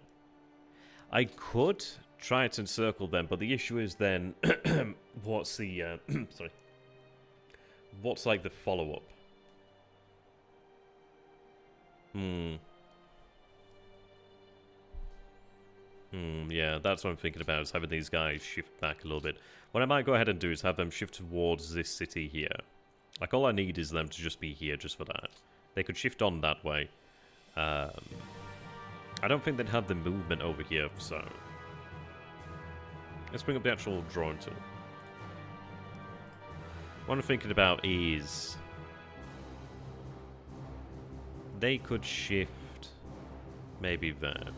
I could try to encircle them, but the issue is then what's the sorry, what's like the follow-up? Yeah, that's what I'm thinking about, is having these guys shift back a little bit. What I might go ahead and do is have them shift towards this city here. Like, all I need is them to just be here just for that. They could shift on that way. I don't think they'd have the movement over here, so... Let's bring up the actual drawing tool. What I'm thinking about is... They could shift... maybe there.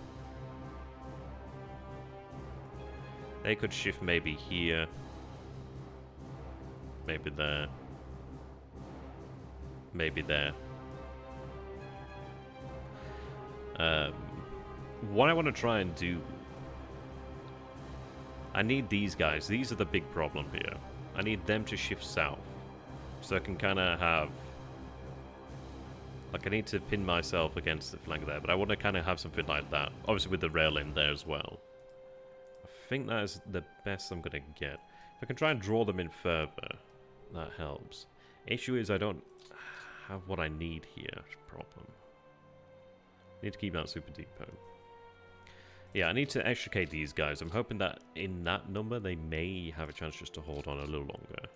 They could shift maybe here. Maybe there. Maybe there. What I want to try and do... I need these guys. These are the big problem here. I need them to shift south. So I can kind of have... Like, I need to pin myself against the flank there, but I want to kind of have something like that. Obviously with the rail in there as well. I think that is the best I'm going to get. If I can try and draw them in further, that helps. Issue is I don't have what I need here. Problem. Need to keep that super depot. Yeah, I need to extricate these guys. I'm hoping that in that number they may have a chance just to hold on a little longer.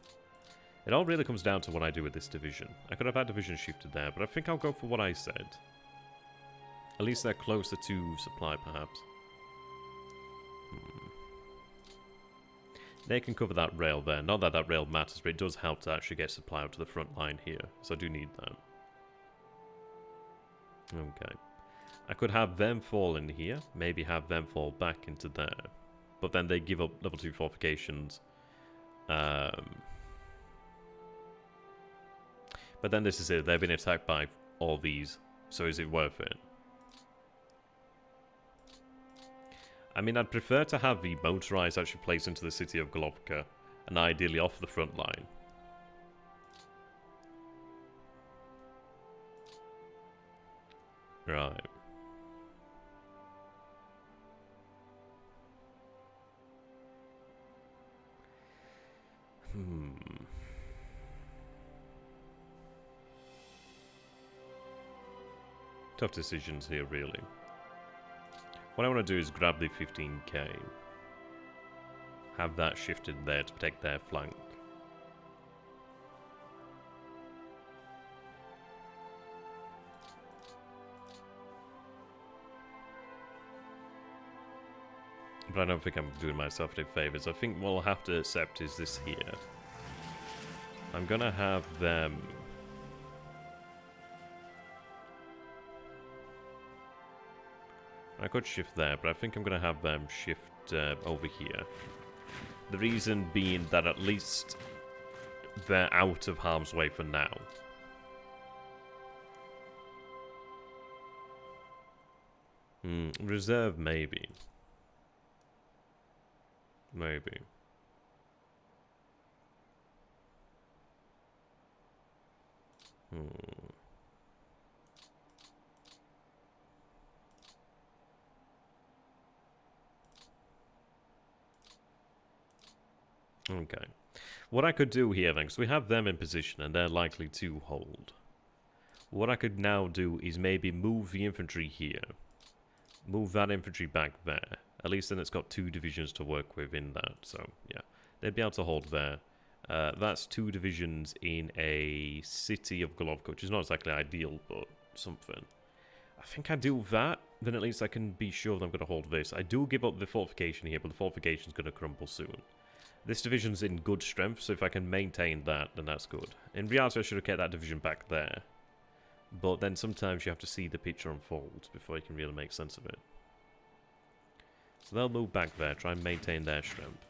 It all really comes down to what I do with this division. I could have had division shifted there, but I think I'll go for what I said. At least they're closer to supply, perhaps. They can cover that rail there. Not that that rail matters, but it does help to actually get supply out to the front line here. So I do need that. Okay. I could have them fall in here. Maybe have them fall back into there. But then they give up level 2 fortifications. But then this is it. They've been attacked by all these. So is it worth it? I mean, I'd prefer to have the motorized actually placed into the city of Golovka, and ideally off the front line. Right. Tough decisions here, really. What I want to do is grab the 15k. Have that shifted there to protect their flank. But I don't think I'm doing myself any favors. I think what I'll have to accept is this here. I'm gonna have them... I could shift there, but I think I'm going to have them shift over here. The reason being that at least they're out of harm's way for now. Reserve, maybe. Maybe. Okay. What I could do here then, because we have them in position and they're likely to hold. What I could now do is maybe move the infantry here. Move that infantry back there. At least then it's got 2 divisions to work with in that. So, yeah. They'd be able to hold there. That's 2 divisions in a city of Golovka, which is not exactly ideal, but something. I think I do that, then at least I can be sure that I'm going to hold this. I do give up the fortification here, but the fortification's going to crumble soon. This division's in good strength, so if I can maintain that, then that's good. In reality, I should have kept that division back there. But then sometimes you have to see the picture unfold before you can really make sense of it. So they'll move back there, try and maintain their strength.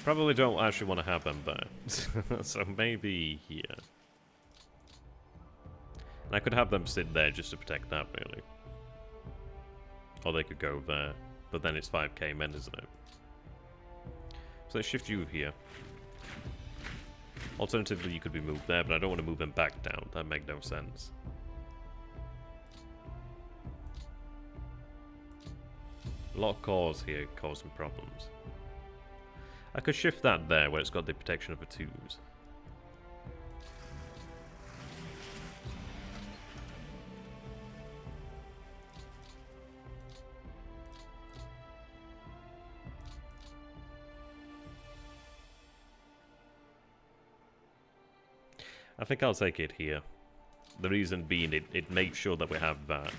Probably don't actually want to have them there. So maybe here. And I could have them sit there just to protect that, really. Or they could go there. But then it's 5k men, isn't it? So let's shift you here. Alternatively, you could be moved there, but I don't want to move them back down. That makes no sense. A lot of cores here cause some problems. I could shift that there where it's got the protection of the twos. I think I'll take it here. The reason being, it makes sure that we have that.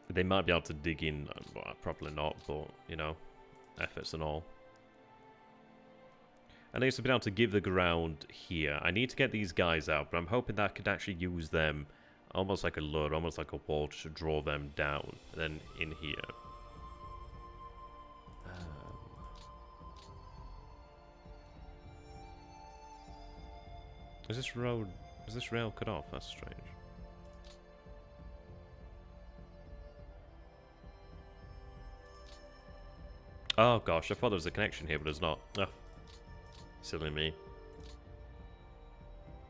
They might be able to dig in, well, probably not, but, you know, efforts and all. And I used to be able to give the ground here. I need to get these guys out, but I'm hoping that I could actually use them almost like a lure, almost like a wall to draw them down, and then in here. Is this rail cut off? That's strange. Oh gosh, I thought there was a connection here, but there's not. Oh, silly me.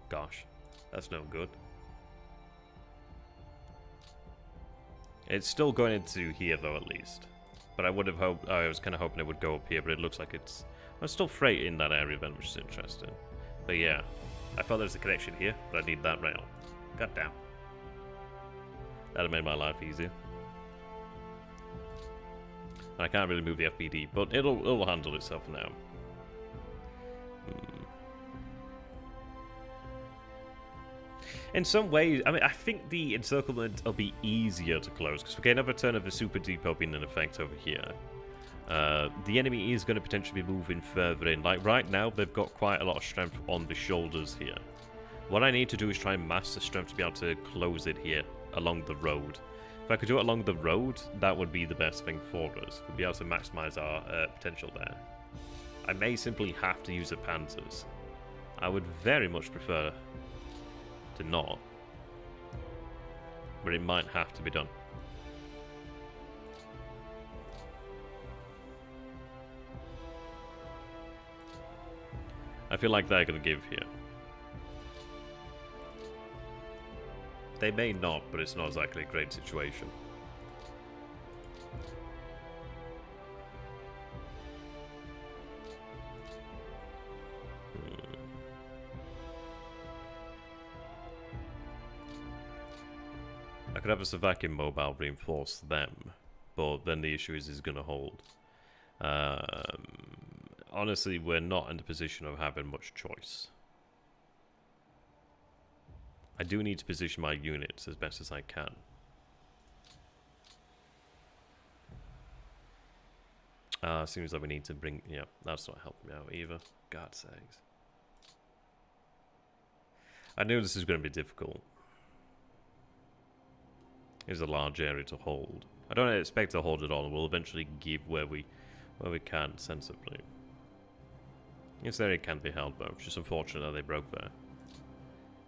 Gosh, that's no good. It's still going into here though, at least. But I would have hoped. I was kind of hoping it would go up here, but it looks like it's. Well, it's still freight in that area then, which is interesting. But yeah, I thought there was a connection here, but I need that rail. God damn. That'd have made my life easier. I can't really move the FPD, but it'll handle itself now. In some ways, I mean, I think the encirclement will be easier to close, because we get another turn of the Super Depot being in effect over here. The enemy is going to potentially be moving further in. Like, right now, they've got quite a lot of strength on the shoulders here. What I need to do is try and master strength to be able to close it here, along the road. If I could do it along the road, that would be the best thing for us. We'd be able to maximize our potential there. I may simply have to use the Panzers. I would very much prefer to not. But it might have to be done. I feel like they're going to give here. They may not, but it's not exactly a great situation. I could have a Slovakian mobile reinforce them, but then the issue is going to hold. Honestly, we're not in the position of having much choice. I do need to position my units as best as I can. Seems like we need to bring... Yeah, that's not helping me out either. God's sakes. I knew this was going to be difficult. It's a large area to hold. I don't expect to hold it all. We'll eventually give where we can, sensibly. This area can be held, though. It's just unfortunate that they broke there.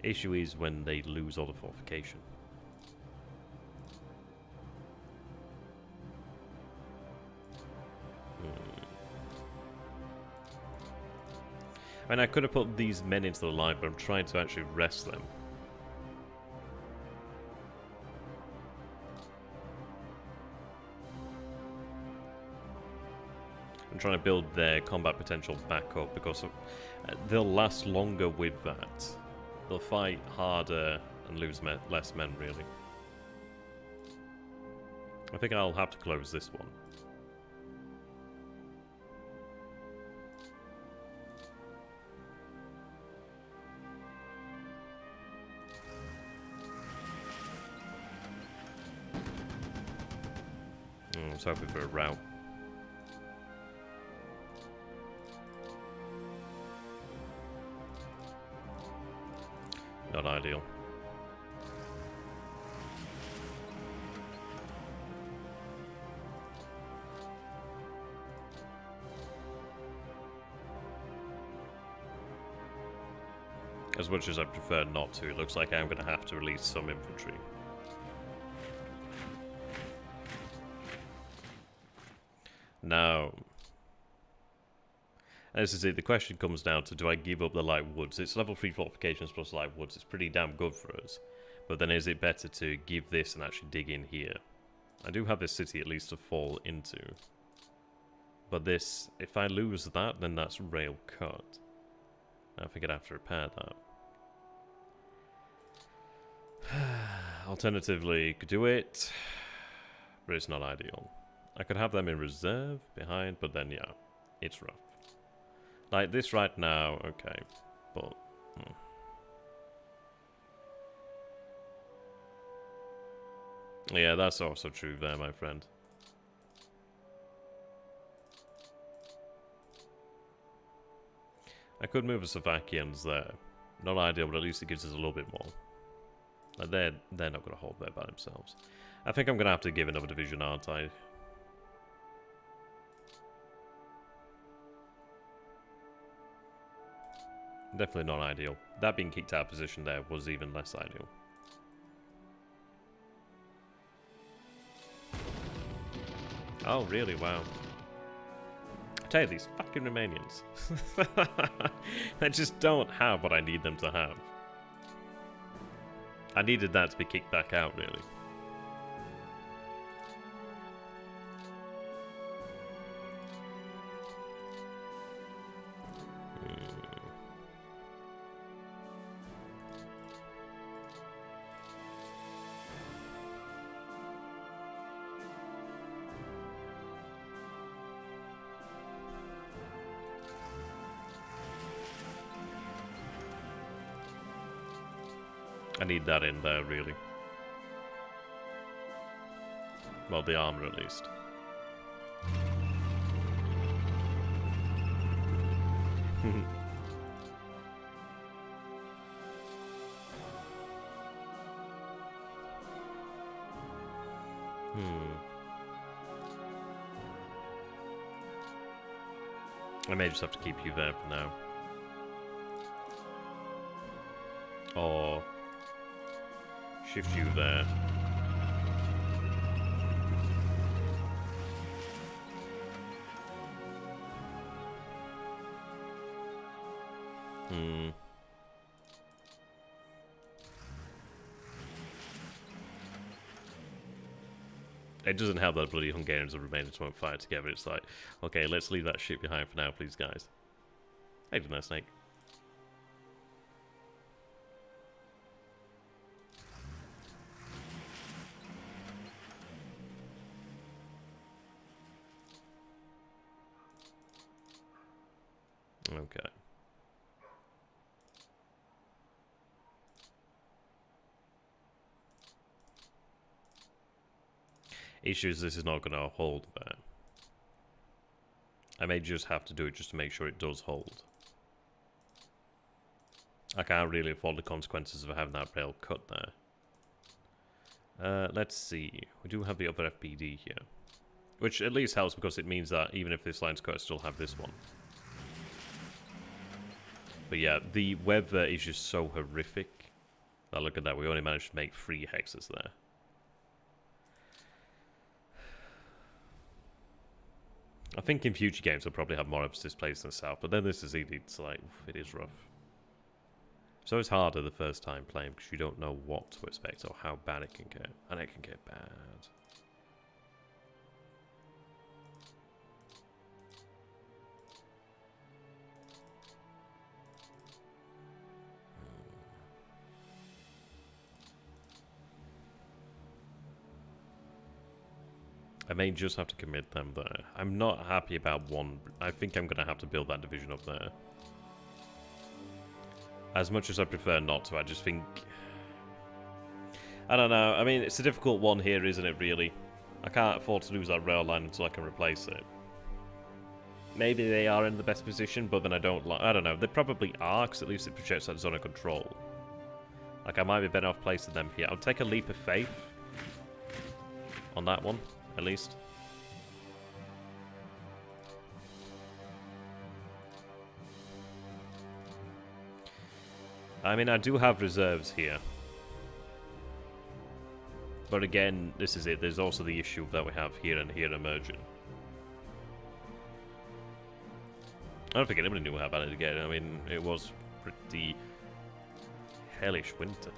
Issue is when they lose all the fortification. I mean, I could have put these men into the line, but I'm trying to actually rest them. I'm trying to build their combat potential back up, because they'll last longer with that. They'll fight harder and lose less men, really. I think I'll have to close this one. I was hoping for a rout. As much as I prefer not to, it looks like I'm going to have to release some infantry. Now, as I say, the question comes down to, do I give up the light woods? It's level 3 fortifications plus light woods. It's pretty damn good for us. But then is it better to give this and actually dig in here? I do have this city at least to fall into. But this, if I lose that, then that's rail cut. Now I think I'd have to repair that. Alternatively, could do it, but it's not ideal. I could have them in reserve behind, but then yeah, it's rough. Like this right now, okay, but yeah, that's also true there, my friend. I could move the Slovakians there. Not ideal, but at least it gives us a little bit more. Like they're not going to hold there by themselves. I think I'm going to have to give another division, aren't I? Definitely not ideal. That being kicked out of position there was even less ideal. Oh, really? Wow. I tell you, these fucking Romanians. They just don't have what I need them to have. I needed that to be kicked back out, really. I need that in there, really. Well, the armor, at least. I may just have to keep you there for now. Or shift you there. It doesn't help that bloody Hungarians and Romanians won't fight together. It's like, okay, let's leave that shit behind for now, please, guys. Hey, didn't I, Snake? Okay. Issue is this is not going to hold there. I may just have to do it just to make sure it does hold. I can't really afford the consequences of having that rail cut there. Let's see. We do have the other FPD here. Which at least helps because it means that even if this line's cut, I still have this one. But yeah, the weather is just so horrific. Now look at that, we only managed to make 3 hexes there. I think in future games I'll probably have more emphasis placed in the south, but then this is easy. It's like, it is rough. So it's harder the first time playing because you don't know what to expect or how bad it can get. And it can get bad. I may just have to commit them there. I'm not happy about one. I think I'm going to have to build that division up there. As much as I prefer not to, I just think... I don't know. I mean, it's a difficult one here, isn't it, really? I can't afford to lose that rail line until I can replace it. Maybe they are in the best position, but then I don't like... I don't know. They probably are, because at least it projects that zone of control. Like, I might be better off placing them here. I'll take a leap of faith on that one, at least. I mean, I do have reserves here. But again, this is it. There's also the issue that we have here and here emerging. I don't think anybody knew how bad it get. I mean, it was pretty hellish winter.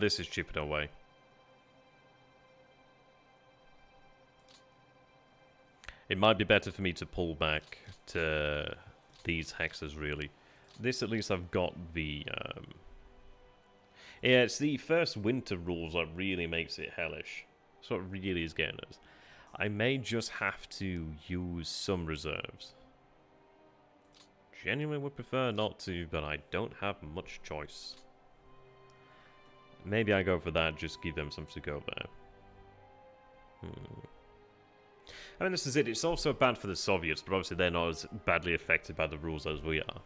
This is chipping away. It might be better for me to pull back to these hexes, really. This, at least, I've got the... Yeah, it's the first winter rules that really makes it hellish. That's what really is getting us. I may just have to use some reserves. Genuinely would prefer not to, but I don't have much choice. Maybe I go for that, just give them something to go there. I mean, this is it. It's also bad for the Soviets, but obviously they're not as badly affected by the rules as we are.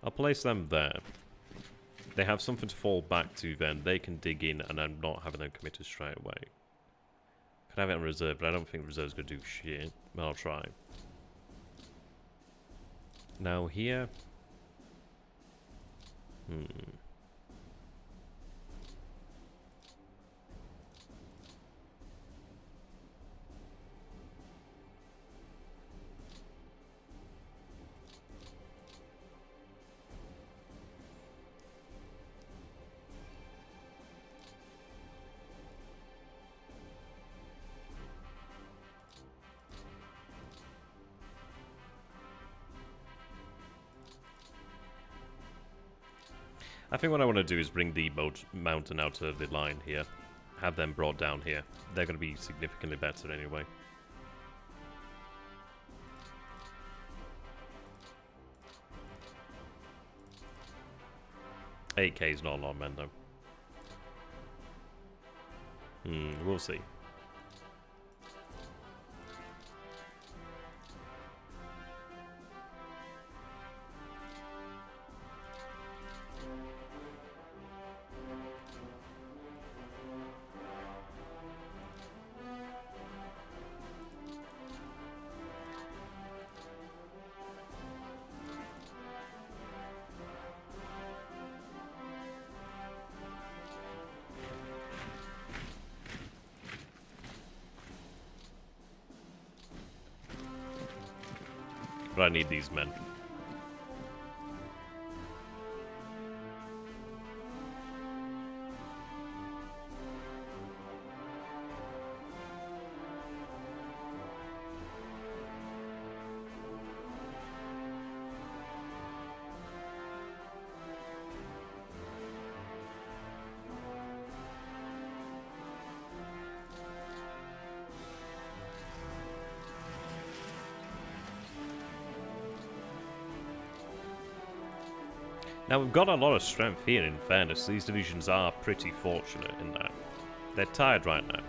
I'll place them there. They have something to fall back to then. They can dig in, and I'm not having them committed straight away. Could have it on reserve, but I don't think reserve's going to do shit. But I'll try. Now here... I think what I want to do is bring the mountain out of the line here. Have them brought down here. They're going to be significantly better anyway. $8K is not a lot, man, though. We'll see. But I need these men. Now, we've got a lot of strength here, in fairness. These divisions are pretty fortunate in that. They're tired right now.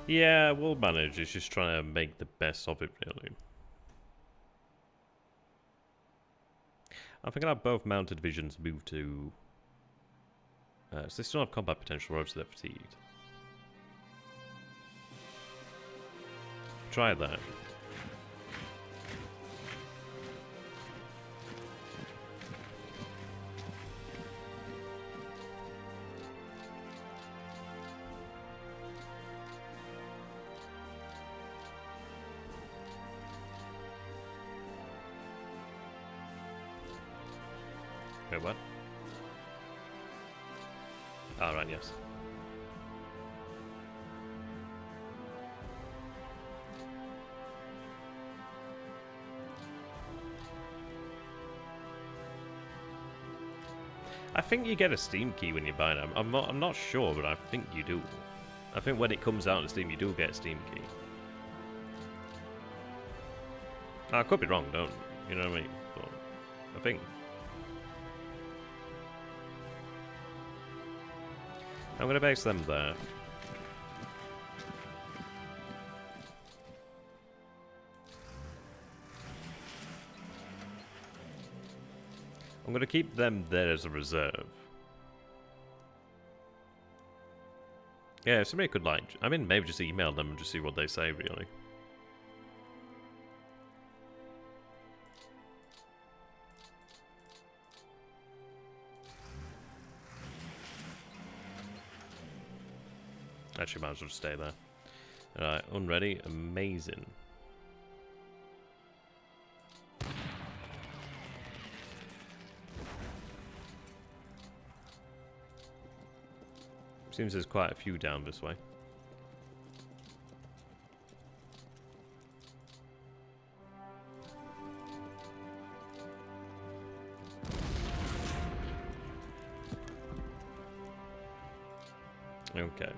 Yeah, we'll manage. It's just trying to make the best of it, really. I'm thinking I'll both mounted divisions move to... so they still have combat potential, or else they're fatigued. Try that. Wait, what? Ah, right, yes. I think you get a Steam key when you buy them. I'm not sure, but I think you do. I think when it comes out on Steam, you do get a Steam key. I could be wrong, don't you know what I mean? But I think. I'm going to base them there. I'm going to keep them there as a reserve. Yeah, somebody could like, I mean, maybe just email them and just see what they say, really. Actually, might as well just stay there. Alright, unready, amazing. Seems there's quite a few down this way. Okay.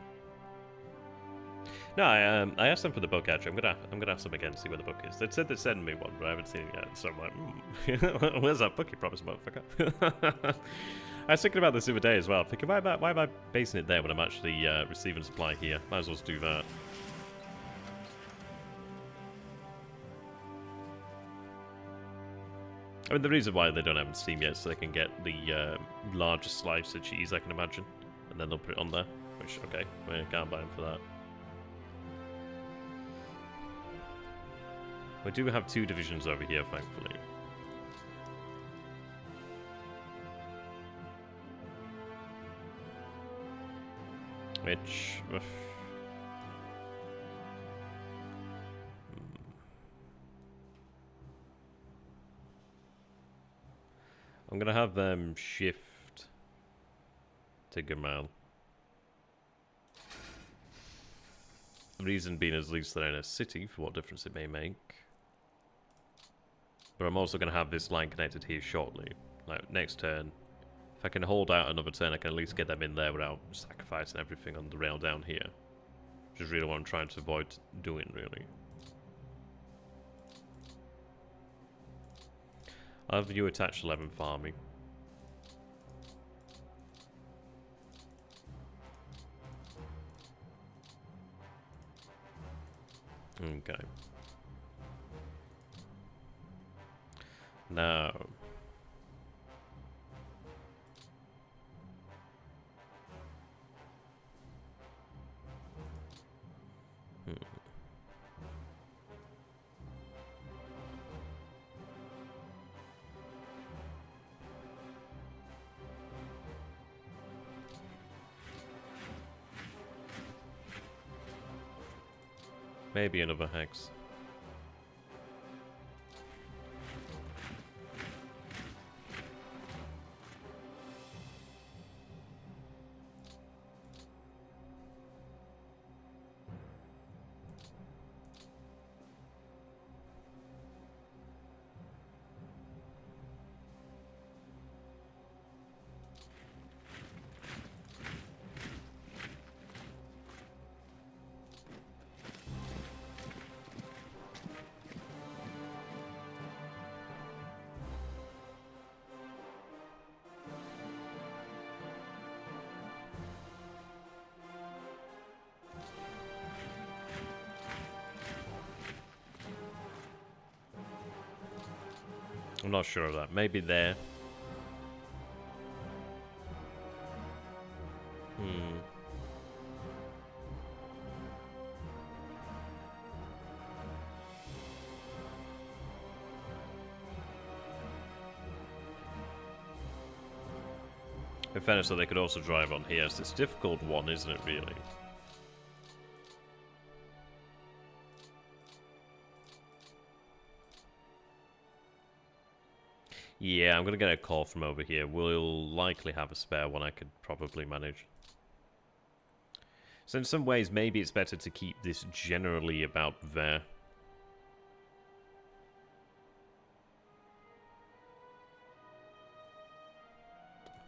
No, I asked them for the book actually. I'm gonna ask them again to see where the book is. They said they'd send me one, but I haven't seen it yet. So I'm like, where's that book you promised, motherfucker? I was thinking about this the other day as well. Thinking, why am I basing it there when I'm actually receiving supply here? Might as well just do that. I mean, the reason why they don't have it on Steam yet is so they can get the largest slice of cheese, I can imagine, and then they'll put it on there. Which, okay, we can't buy them for that. We do have 2 divisions over here, thankfully. Which... I'm gonna have them shift to Gamal. The reason being is at least they're in a city, for what difference it may make. But I'm also going to have this line connected here shortly. Like, next turn. If I can hold out another turn, I can at least get them in there without sacrificing everything on the rail down here. Which is really what I'm trying to avoid doing, really. I'll have you attach 11 farming. Okay. Now. Maybe another hex. I'm not sure of that. Maybe there. In fairness, so they could also drive on here. So it's a difficult one, isn't it, really? Yeah, I'm going to get a call from over here. We'll likely have a spare one I could probably manage. So in some ways, maybe it's better to keep this generally about there.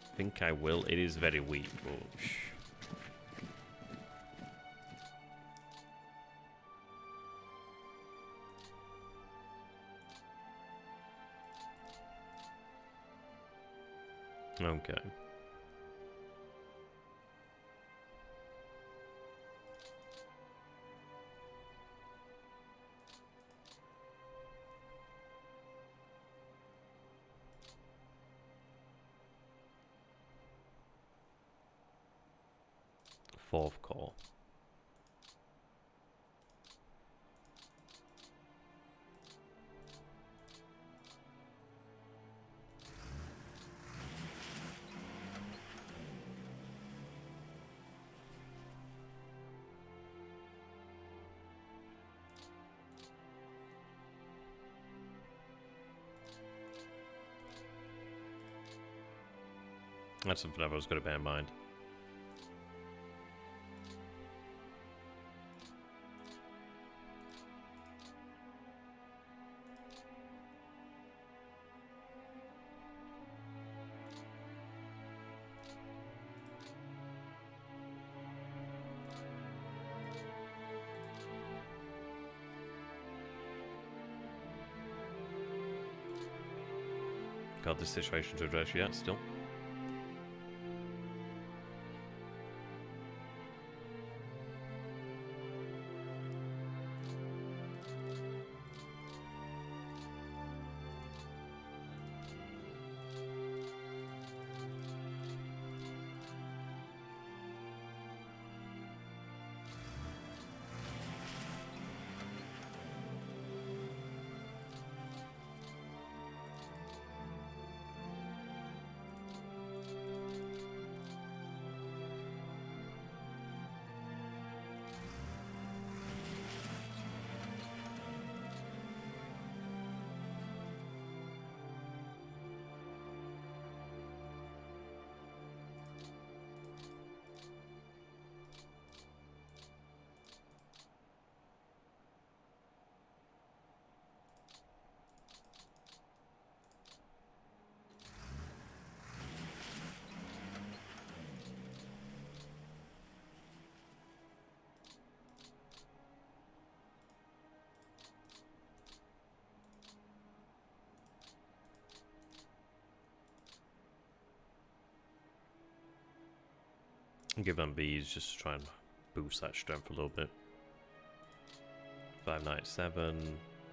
I think I will. It is very weak, but... Okay. Fourth call. That's something I've always got to bear in mind. Got this situation to address yet, still. Give them Bs just to try and boost that strength a little bit. 597,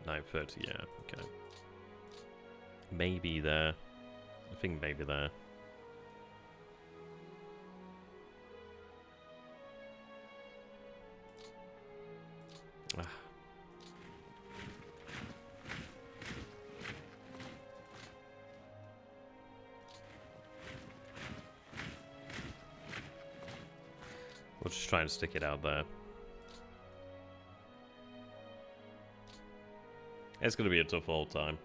930, yeah, okay. Maybe there. I think maybe there. Ah. We'll just try and stick it out there. It's going to be a tough old time.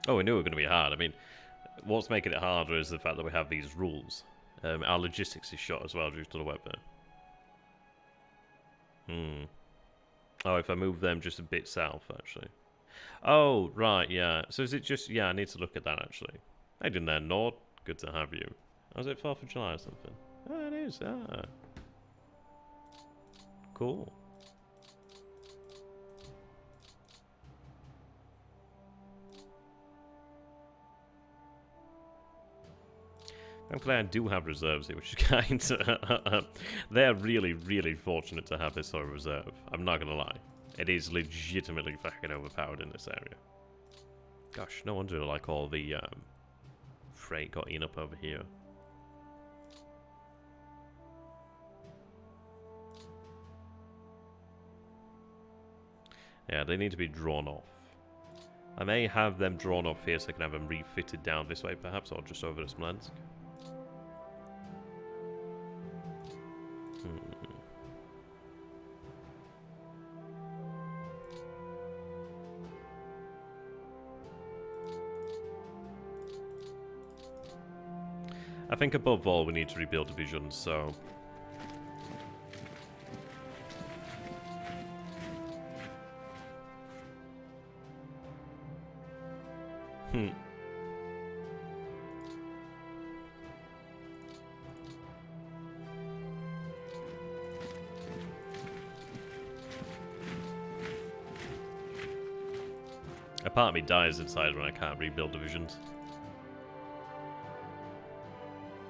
Oh, we knew it was going to be hard. I mean, what's making it harder is the fact that we have these rules. Our logistics is shot as well due to the weather. Oh, if I move them just a bit south, actually. Oh, right, yeah. So is it just... Yeah, I need to look at that, actually. Hey, didn't there, Nord? Good to have you. Was it 4th of July or something? Oh, it is. Ah. Cool. Thankfully, I do have reserves here, which is kind of... They're really, really fortunate to have this sort of reserve. I'm not going to lie. It is legitimately fucking overpowered in this area. Gosh, no wonder, like, all the freight got in up over here. Yeah, they need to be drawn off. I may have them drawn off here so I can have them refitted down this way, perhaps, or just over to Smolensk. I think above all we need to rebuild divisions, so... A part of me dies inside when I can't rebuild divisions.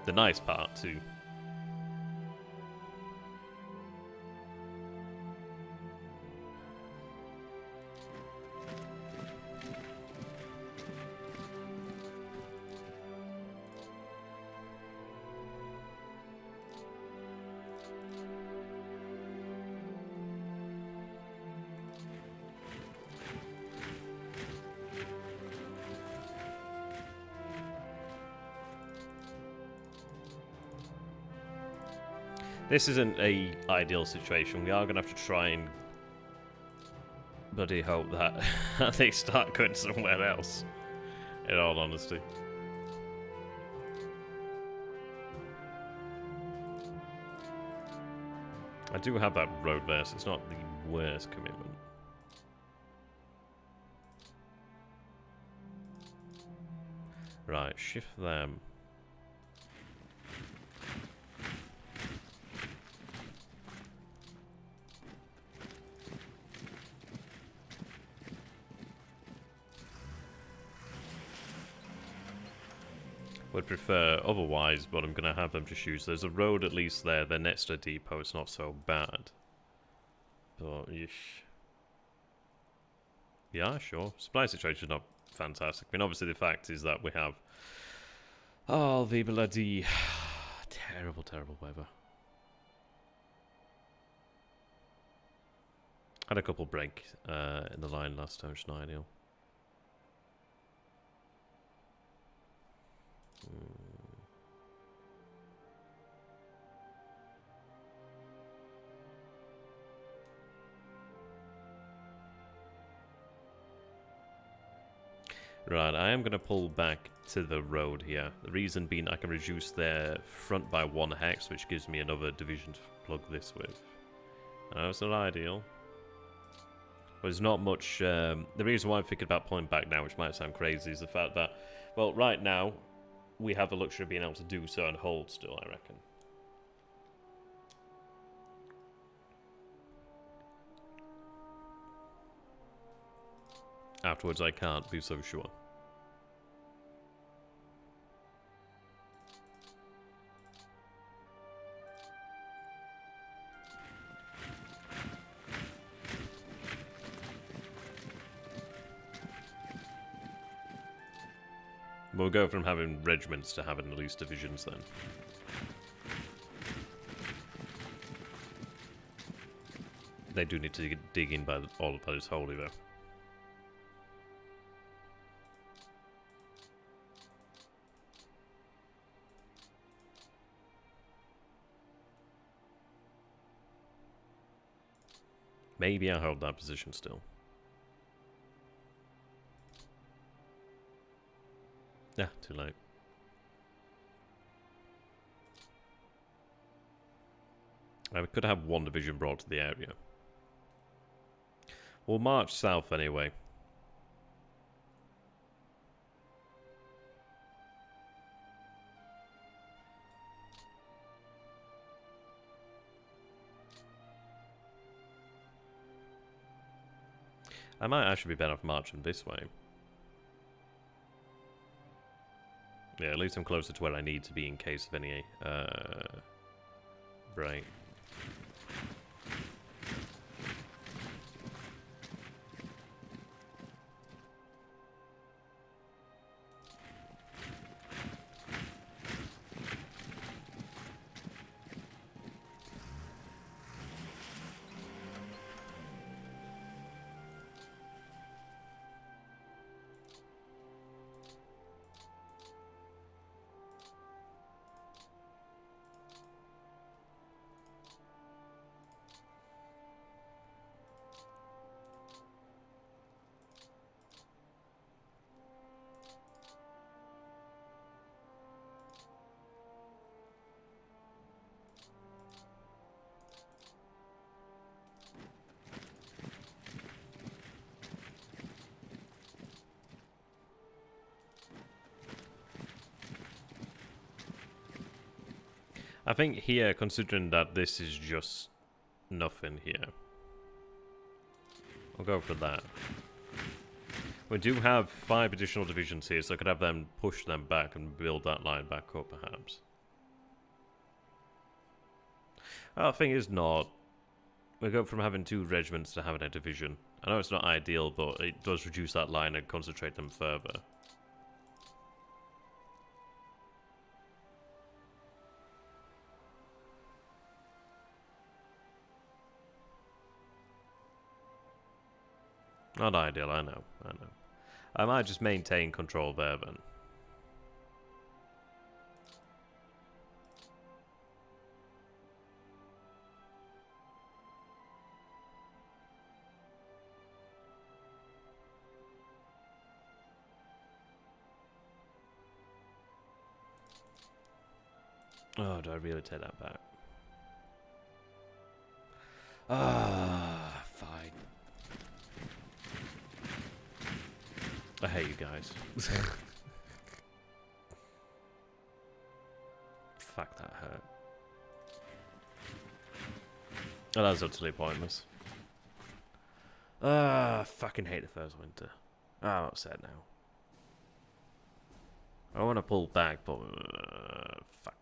The nice part, too. This isn't a ideal situation. We are going to have to try and bloody hope that they start going somewhere else, in all honesty. I do have that road there, so it's not the worst commitment. Right, shift them. Would prefer otherwise, but I'm going to have them just use. There's a road at least there. Their next to depot is not so bad. But, yeesh. Yeah, sure. Supply situation is not fantastic. I mean, obviously the fact is that we have all the bloody terrible, terrible weather. Had a couple break in the line last time, which is not ideal. Right, I am going to pull back to the road here. The reason being I can reduce their front by 1 hex, which gives me another division to plug this with. I know it's not ideal. But there's not much... the reason why I'm thinking about pulling back now, which might sound crazy, is the fact that, well, right now, we have the luxury of being able to do so and hold still, I reckon. Afterwards, I can't be so sure. We'll go from having regiments to having at least divisions then. They do need to dig in by all of that is holy though. Maybe I hold that position still. Yeah, too late. I could have 1 division brought to the area. We'll march south anyway. I might actually be better off marching this way. Yeah, at least I'm closer to where I need to be in case of any break. I think here, considering that this is just nothing here, I'll go for that. We do have 5 additional divisions here, so I could have them push them back and build that line back up, perhaps. The thing is not. We go from having 2 regiments to having a division. I know it's not ideal, but it does reduce that line and concentrate them further. Not ideal, I know. I might just maintain control there then. Oh, do I really take that back? Fine. I hate you guys. Fuck, that hurt. Oh, that's utterly pointless. I fucking hate the first winter. I'm upset now. I want to pull back, but fuck.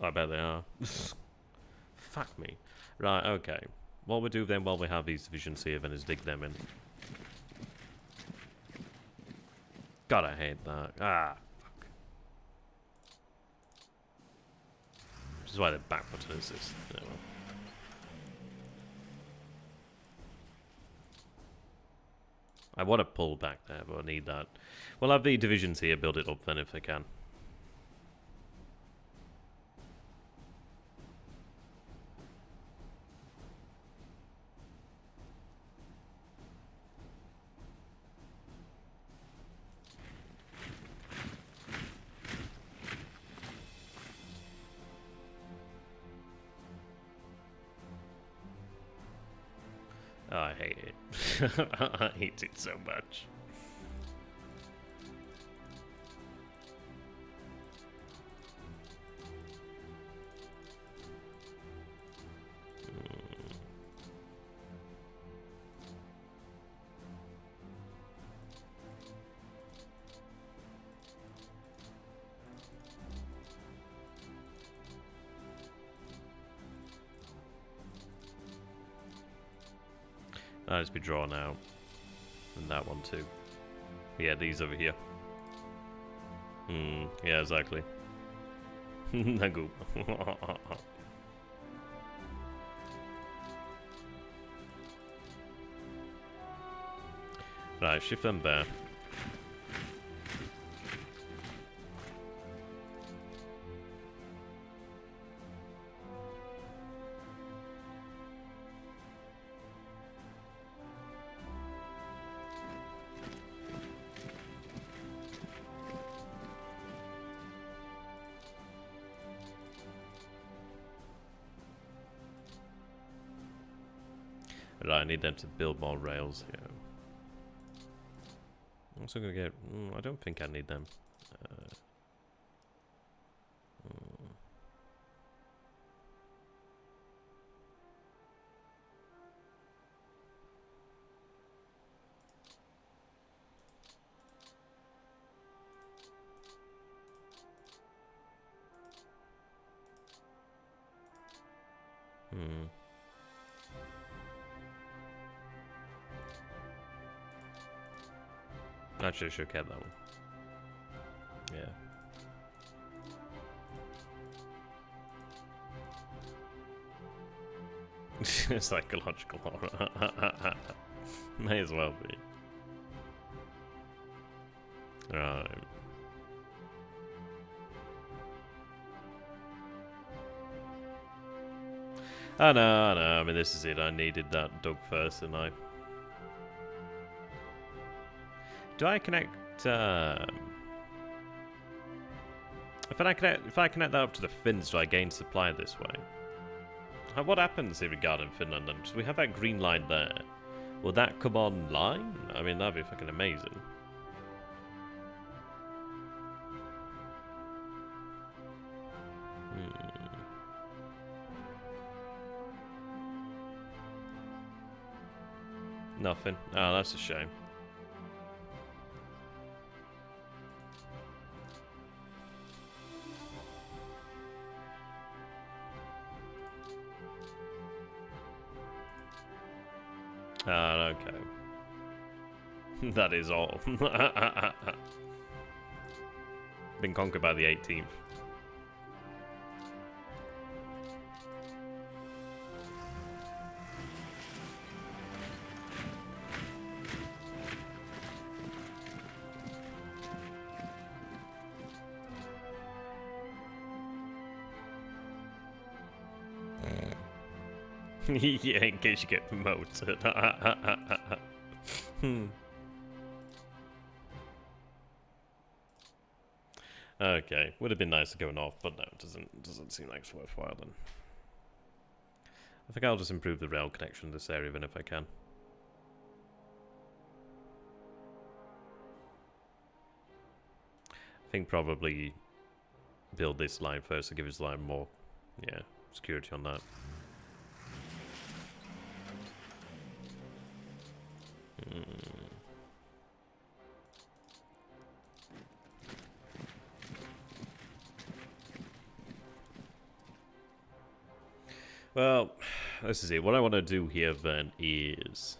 I bet they are. Fuck me. Right, okay. What we do then while we have these divisions here then is dig them in. God, I hate that. Fuck. Which is why the back button is this. Yeah, well. I want to pull back there, but I need that. We'll have the divisions here build it up then if they can. Oh, I hate it. I hate it so much. That has to be drawn out. And that one too. Yeah, these over here. Yeah, exactly. Nagu. Right, shift them there. Right, I need them to build more rails here. I'm also gonna get. I don't think I need them. Actually, I should have kept that one. Yeah. Psychological horror. May as well be. Right. I know. I mean, this is it. I needed that dug first, and I. Do I connect? If I connect that up to the Finns, do I gain supply this way? What happens here regarding Finland? We have that green line there. Will that come online? I mean, that'd be fucking amazing. Nothing. Oh, that's a shame. Ah, okay. That is all. Been conquered by the 18th. Yeah, in case you get promoted. Okay, would have been nice to go north, but no, it doesn't seem like it's worthwhile then. I think I'll just improve the rail connection in this area then if I can. I think probably build this line first to give this line more, yeah, security on that. Well, this is it. What I want to do here then is...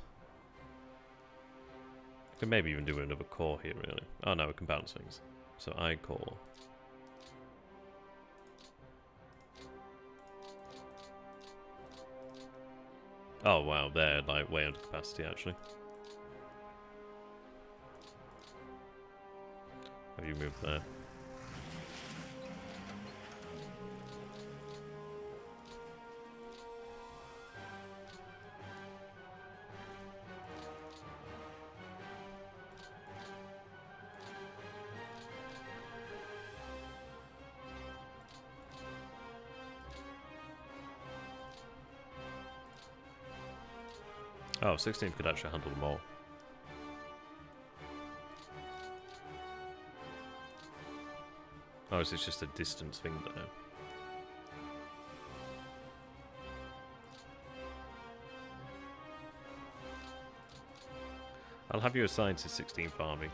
I can maybe even do another core here, really. Oh no, we can balance things. So I core. Oh wow, they're like way under capacity actually. Have you moved there? Oh, 16th could actually handle them all. Oh, is it just a distance thing there? I'll have you assigned to 16th Army.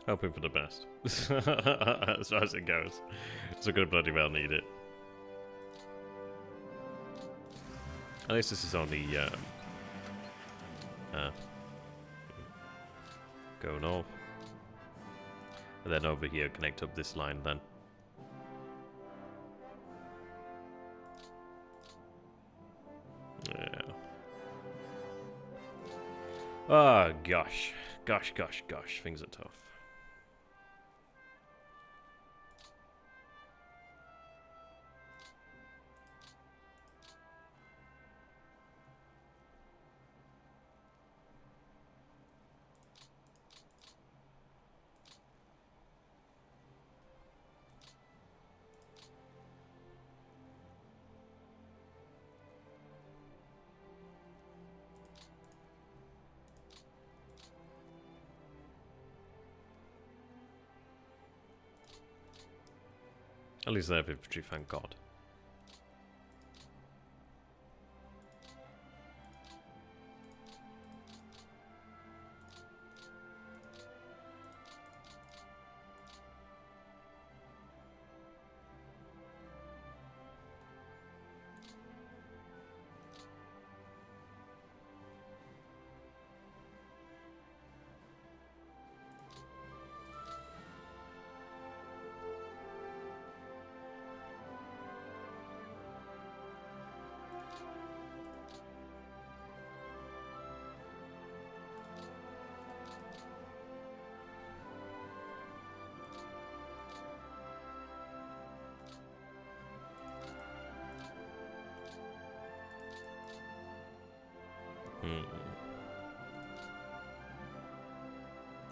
Hoping for the best. As far as it goes. So gonna bloody well need it. At least this is only go north. And then over here connect up this line then. Oh, gosh. Gosh, gosh, gosh. Things are tough. At least they have infantry, thank God.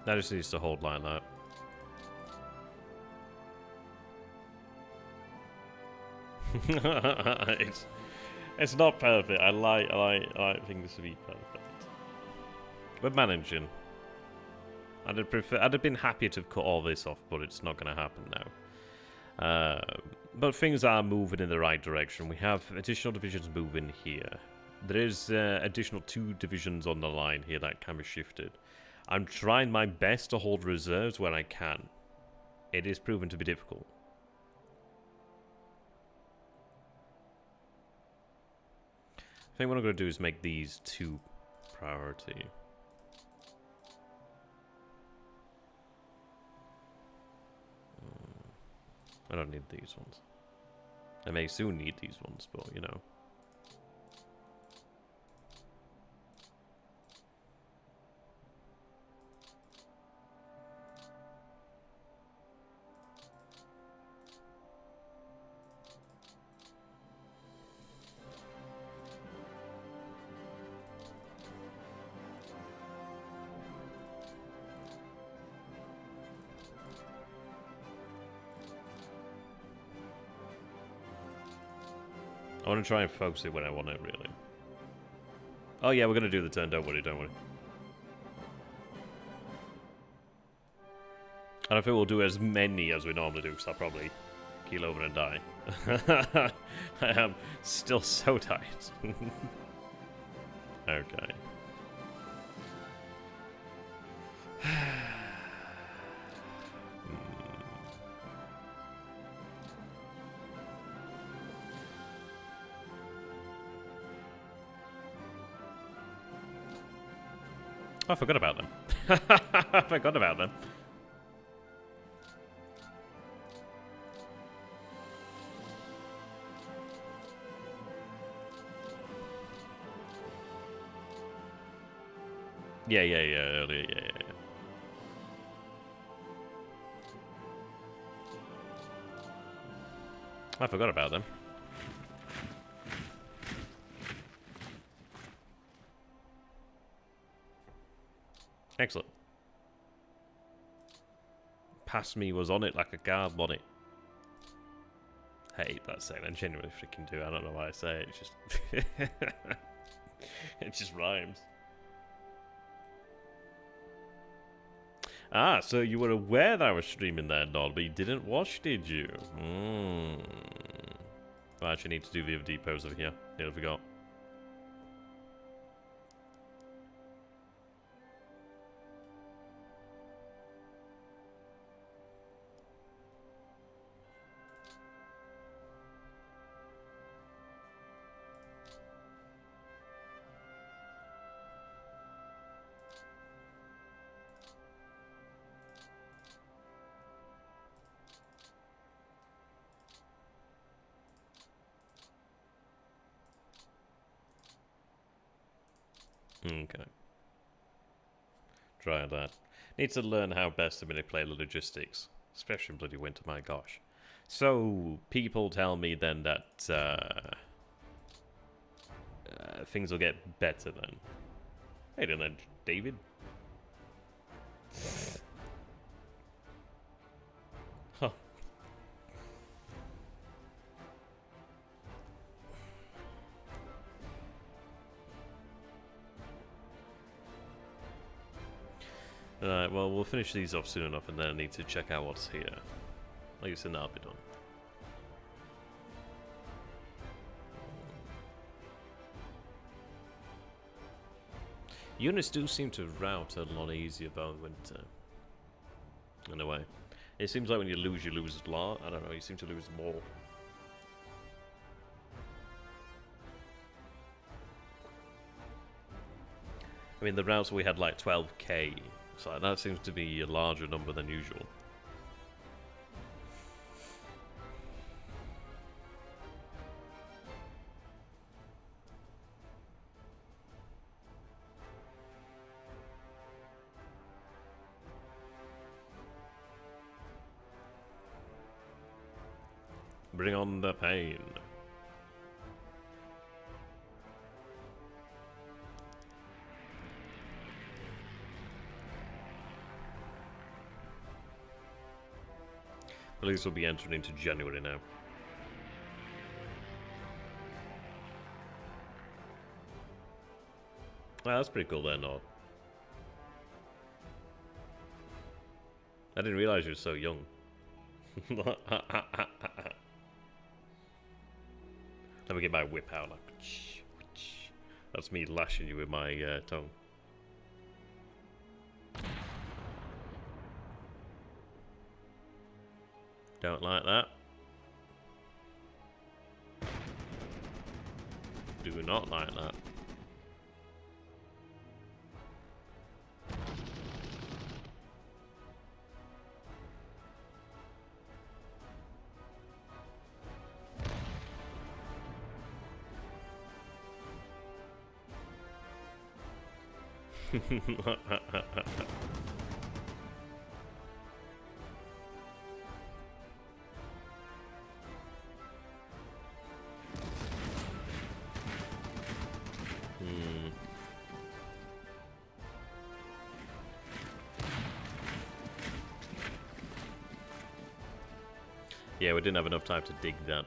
That just needs to hold like that. it's not perfect. I like things to be perfect. We're managing. I'd have been happy to have cut all this off, but it's not going to happen now. But things are moving in the right direction. We have additional divisions moving here. There is additional 2 divisions on the line here that can be shifted. I'm trying my best to hold reserves where I can. It is proven to be difficult. I think what I'm going to do is make these 2 priority. I don't need these ones. I may soon need these ones, but you know. I want to try and focus it when I want it, really. Oh yeah, we're going to do the turn, don't worry, don't worry. I don't think we'll do as many as we normally do, because I'll probably keel over and die. I am still so tired. Okay. Oh, I forgot about them. I forgot about them. Yeah, earlier, yeah. I forgot about them. Excellent. Past me was on it like a guard on it. I hate that saying. I genuinely freaking do. I don't know why I say it. It's just... it just rhymes. Ah, so you were aware that I was streaming there, Nod, but you didn't watch, did you? I actually need to do the other depots over here. Nearly forgot. Okay. try that. Need to learn how best to manipulate the logistics, especially in bloody winter. My gosh. So people tell me then that things will get better then. Hey, then, David. Huh. Alright, well, we'll finish these off soon enough, and then I need to check out what's here. Like I said, that'll be done. Units do seem to route a lot easier though in winter. In a way. It seems like when you lose a lot. I don't know, you seem to lose more. I mean, the routes we had like 12k, so that seems to be a larger number than usual. Bring on the pain. At least we'll be entering into January now. Well, that's pretty cool then, not? I didn't realize you were so young. Let me get my whip out. Like, that's me lashing you with my tongue. Don't like that. Do not like that. Yeah, we didn't have enough time to dig that.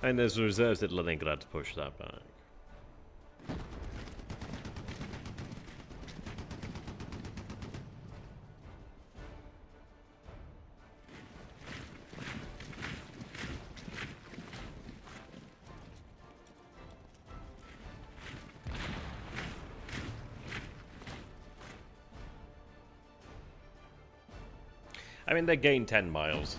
And there's reserves at Leningrad to push that back. I mean, they gained 10 miles.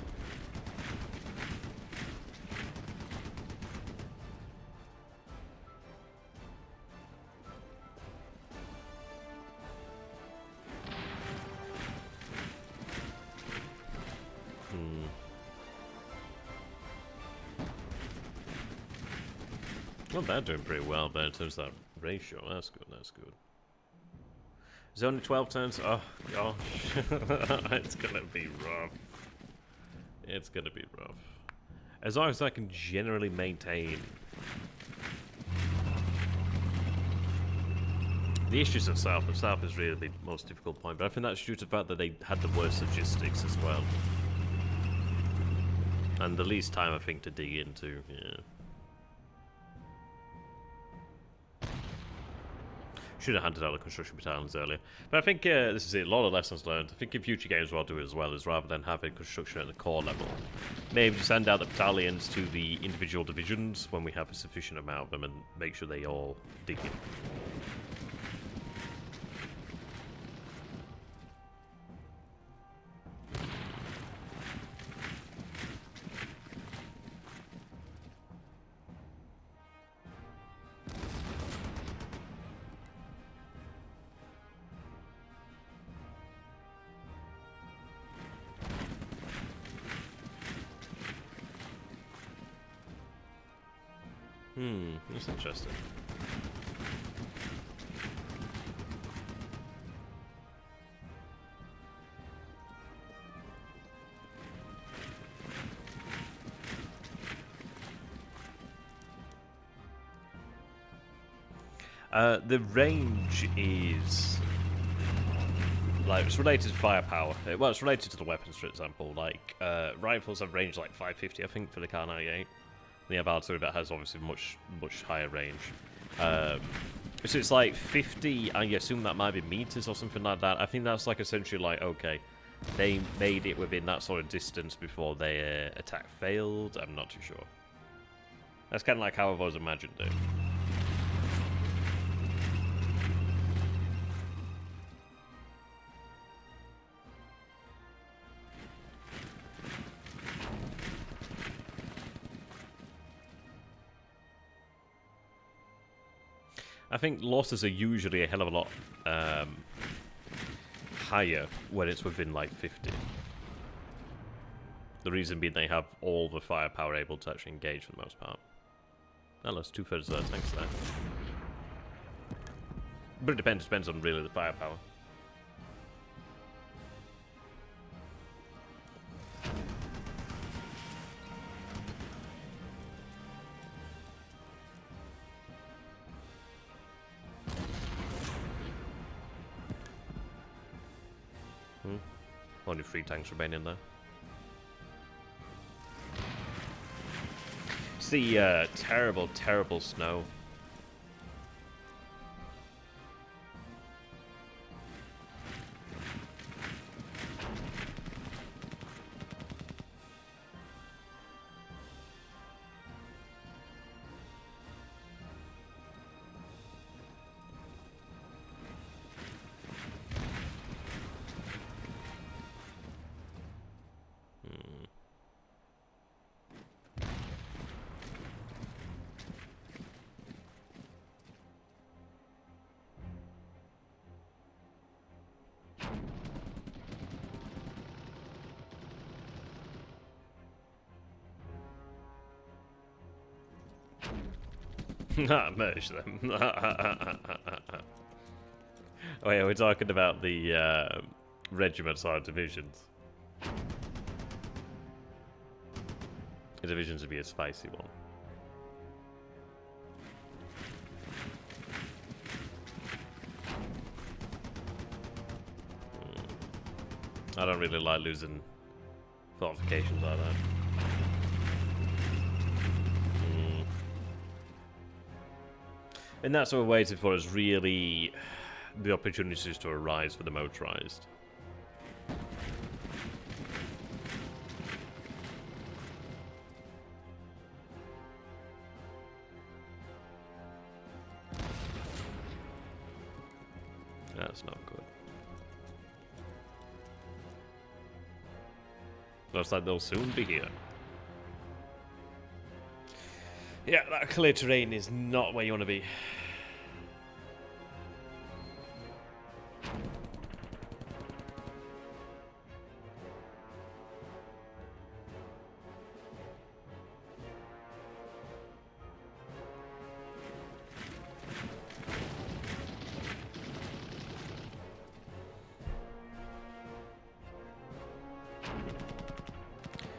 Well, they're doing pretty well there in terms of that ratio. That's good, that's good. There's only 12 turns. Oh, gosh. It's gonna be rough. It's gonna be rough. As long as I can generally maintain. The issues at South. The South is really the most difficult point, but I think that's due to the fact that they had the worst logistics as well. And the least time, I think, to dig into, yeah. Should have handed out the construction battalions earlier. But I think this is it. A lot of lessons learned. I think in future games we'll do it as well, is rather than having construction at the core level, maybe send out the battalions to the individual divisions when we have a sufficient amount of them and make sure they all dig in. That's interesting. The range is like it's related to firepower. Well, it's related to the weapons, for example. Like rifles have range like 550, I think, for the Kar 98. The artillery that has obviously much higher range. So it's like 50. I assume that might be meters or something like that. I think that's like essentially like okay, they made it within that sort of distance before their attack failed. I'm not too sure. That's kind of like how I've always imagined it. I think losses are usually a hell of a lot higher when it's within like 50. The reason being they have all the firepower able to actually engage for the most part. That lost 2/3 of their tanks there. But it depends on really the firepower. Only 3 tanks remaining there. It's the terrible, terrible snow. Merge them. Oh yeah, we're talking about the regiments or divisions. The divisions would be a spicy one. I don't really like losing fortifications like that. And that's what we're waiting for, is really the opportunities to arise for the motorized. That's not good. Looks like they'll soon be here. Yeah, that clear terrain is not where you want to be.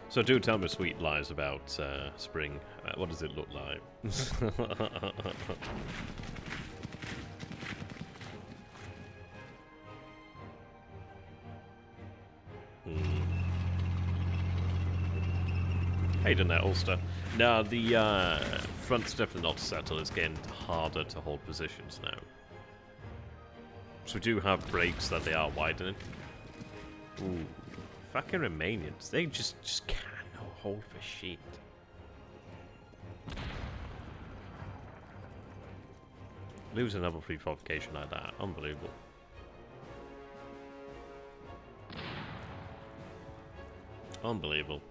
So do tell me sweet lies about spring. What does it look like? How you doing there, Ulster? No, the front's definitely not settled. It's getting harder to hold positions now. So we do have breaks that they are widening. Ooh. Fucking Romanians. They just cannot hold for shit. Losing level 3 fortification like that. Unbelievable. Unbelievable.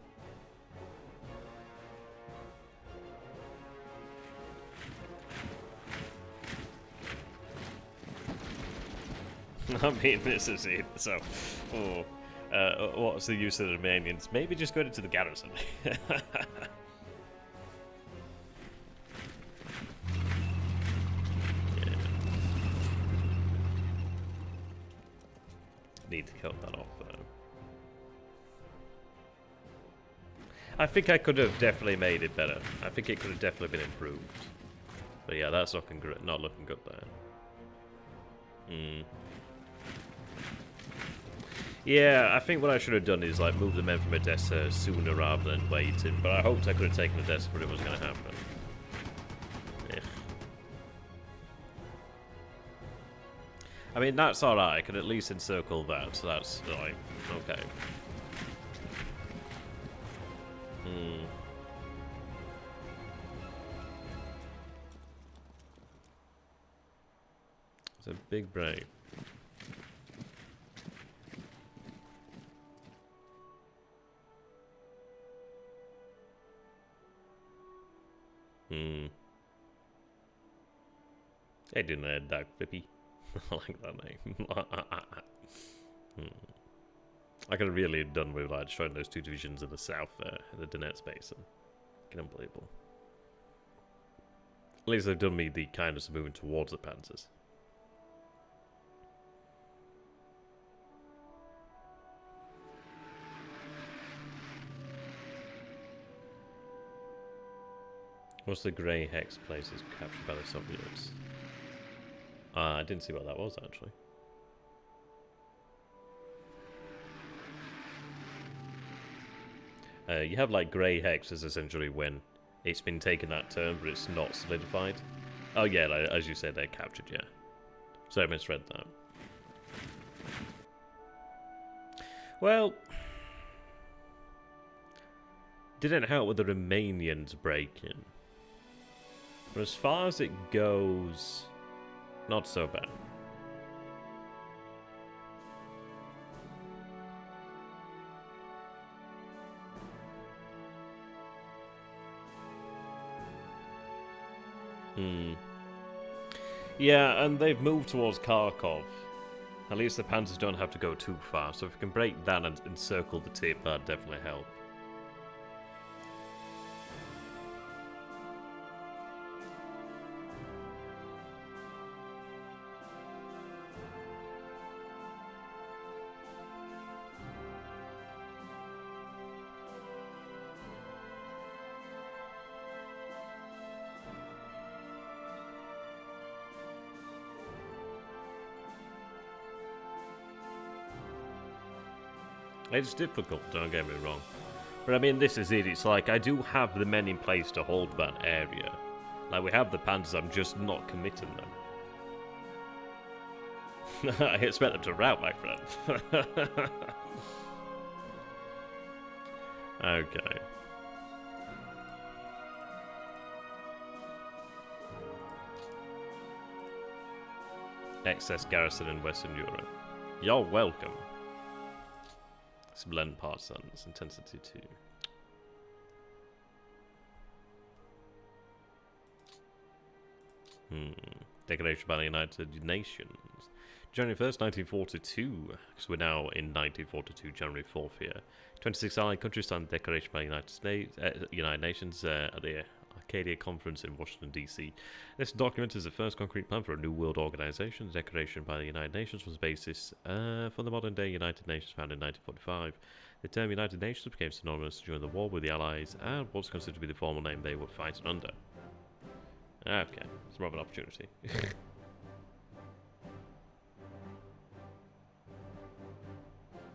I mean, this is it. So, what's the use of the Romanians? Maybe just go into the garrison. need to cut that off, though. I think I could have definitely made it better. I think it could have definitely been improved. But yeah, that's not looking good there. Yeah, I think what I should have done is like move the men from Odessa sooner rather than waiting. But I hoped I could have taken Odessa, but it was going to happen. Ugh. I mean, that's alright. I could at least encircle that, so that's like okay. It's a big break. I didn't add Dark Flippy. I like that name. I could have really done with like showing those two divisions in the south there, in the Donetsk basin. Unbelievable. At least they've done me the kindness of moving towards the Panzers. What's the grey hex places captured by the Soviets? I didn't see what that was, actually. You have, like, grey hexes, essentially, when it's been taken that turn, but it's not solidified. Oh, yeah, like, as you said, they're captured, yeah. So I misread that. Well, didn't help with the Romanians breaking. But as far as it goes, not so bad. Yeah, and they've moved towards Kharkov. At least the Panzers don't have to go too far, so if we can break that and encircle the tip, that'd definitely help. It's difficult, don't get me wrong. But I mean, this is it. It's like, I do have the men in place to hold that area. Like, we have the Panzers, I'm just not committing them. I expect them to rout, my friend. Okay. Excess garrison in Western Europe. You're welcome. Some blend partisans, intensity 2. Declaration by the United Nations. January 1st, 1942, because we're now in 1942, January 4th here. 26 allied countries signed the Declaration by the United Nations at the Arcadia Conference in Washington, D.C. This document is the first concrete plan for a new world organization. The Declaration by the United Nations was the basis for the modern-day United Nations founded in 1945. The term United Nations became synonymous during the war with the Allies and was considered to be the formal name they were fighting under. Okay, it's more of an opportunity.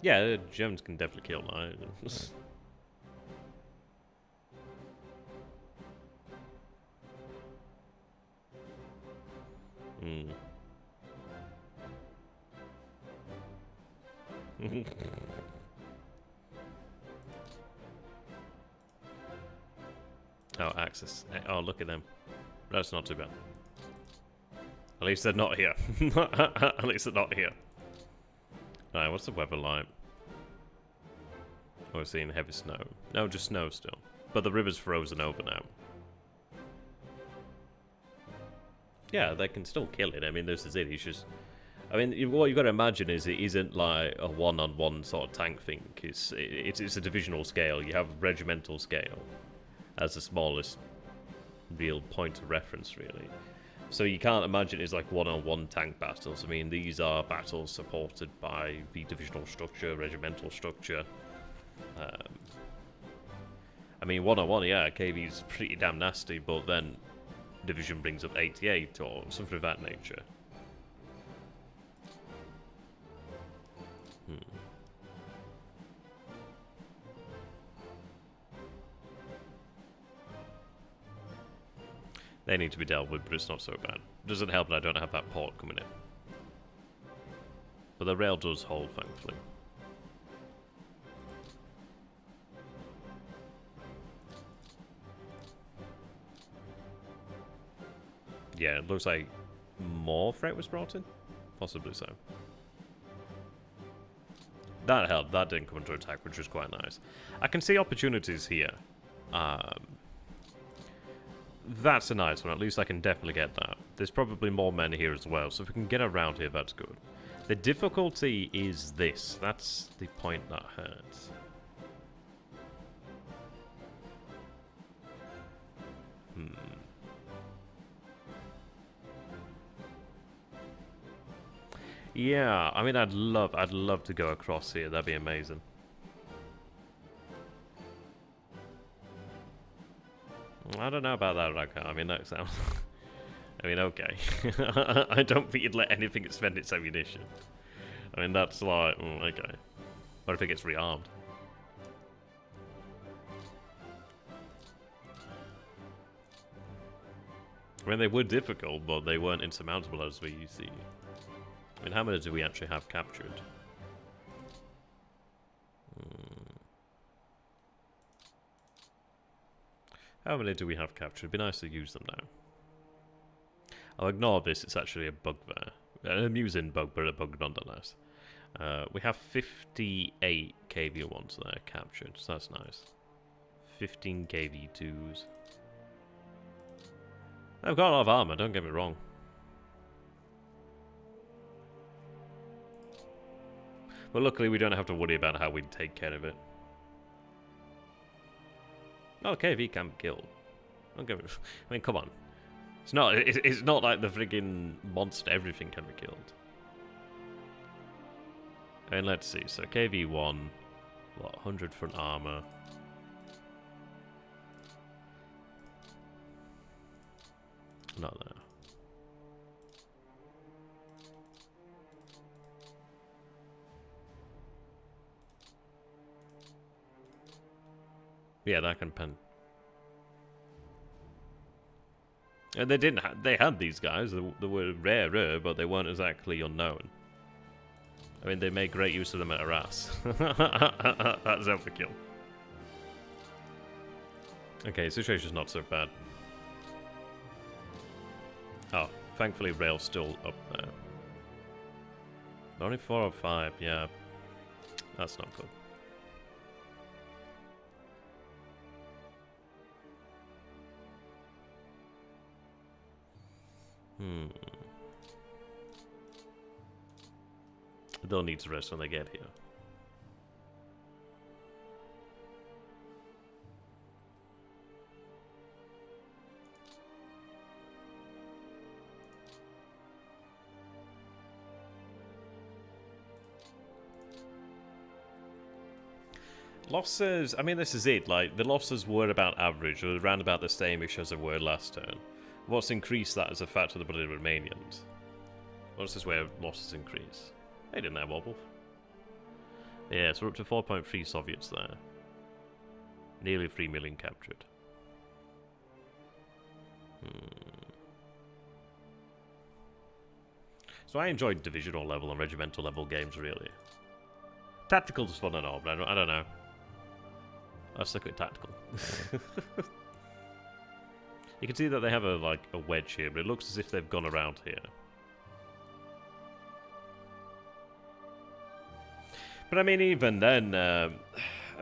Yeah, the Germans can definitely kill that. Oh, Axis. Oh, look at them. That's not too bad. At least they're not here. At least they're not here. Alright, what's the weather like? Oh, we're seeing heavy snow. No, just snow still. But the river's frozen over now. Yeah, they can still kill it. I mean, this is it. It's just... I mean, what you've got to imagine is it isn't like a one-on-one sort of tank thing. It's a divisional scale. You have regimental scale as the smallest real point of reference, really. So you can't imagine it's like one-on-one tank battles. I mean, these are battles supported by the divisional structure, regimental structure. I mean, one-on-one, yeah, KV's pretty damn nasty, but then division brings up 88 or something of that nature. They need to be dealt with, but it's not so bad. Doesn't help that I don't have that port coming in. But the rail does hold, thankfully. Yeah, it looks like more freight was brought in? Possibly so. That helped. That didn't come into attack, which was quite nice. I can see opportunities here. That's a nice one. At least I can definitely get that. There's probably more men here as well, so if we can get around here, that's good. The difficulty is this. That's the point that hurts. Yeah, I mean, I'd love to go across here. That'd be amazing. I don't know about that, Raka. I mean, that sounds... I mean, okay. I don't think you'd let anything spend its ammunition. I mean, that's like... okay. What if it gets rearmed? I mean, they were difficult, but they weren't insurmountable as we see. I mean, how many do we actually have captured? How many do we have captured? It'd be nice to use them now. I'll ignore this, it's actually a bug there. An amusing bug, but a bug nonetheless. We have 58 KV1s there captured, so that's nice. 15 KV2s. They've got a lot of armor, don't get me wrong. But luckily we don't have to worry about how we take care of it. Oh, KV can be killed. Don't get me... I mean, come on. It's not like the friggin' monster. Everything can be killed. And let's see. So KV1, what, 100 front armor. Not there. Yeah, that can pen. And they didn't. They had these guys. They were rarer, but they weren't exactly unknown. I mean, they made great use of them at Arras. That's overkill. Okay, situation's not so bad. Oh, thankfully, rail's still up there. Only 4 or 5. Yeah, that's not good. They'll need to rest when they get here. Losses, I mean, this is it. Like, the losses were about average, or around about the same-ish as they were last turn. What's increased that is a fact of the bloody Romanians. What's this where losses increase? They didn't have wobble. Yeah, so we're up to 4.3 Soviets there. Nearly 3 million captured. So I enjoyed divisional level and regimental level games, really. Tactical's fun and all, but I don't know. I'll stick with tactical. You can see that they have a wedge here, but it looks as if they've gone around here. But I mean, even then, I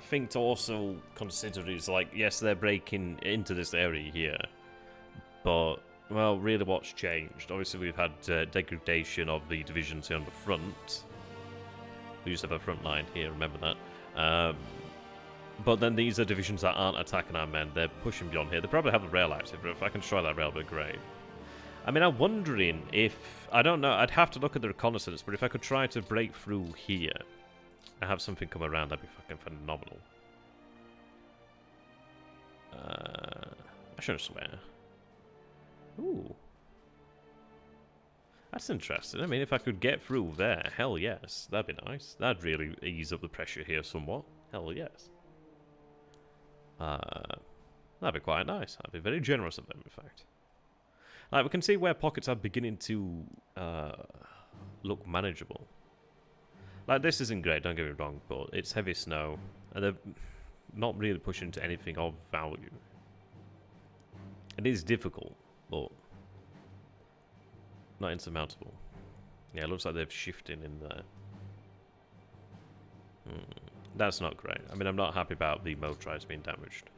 think to also consider is like, yes, they're breaking into this area here, but well, really, what's changed? Obviously, we've had degradation of the divisions here on the front. We used to have a front line here. Remember that. But then these are divisions that aren't attacking our men. They're pushing beyond here. They probably have the rail active, but if I can destroy that rail, it'd be great. I mean, I'm wondering if... I don't know, I'd have to look at the reconnaissance, but if I could try to break through here and have something come around, that'd be fucking phenomenal. I shouldn't swear. Ooh. That's interesting. I mean, if I could get through there, hell yes. That'd be nice. That'd really ease up the pressure here somewhat. Hell yes. That'd be quite nice. I'd be very generous of them, in fact. Like, we can see where pockets are beginning to look manageable. Like, this isn't great, don't get me wrong, but it's heavy snow, and they're not really pushing into anything of value. It is difficult, but not insurmountable. Yeah, it looks like they're shifting in there. That's not great. I mean, I'm not happy about the motorized being damaged.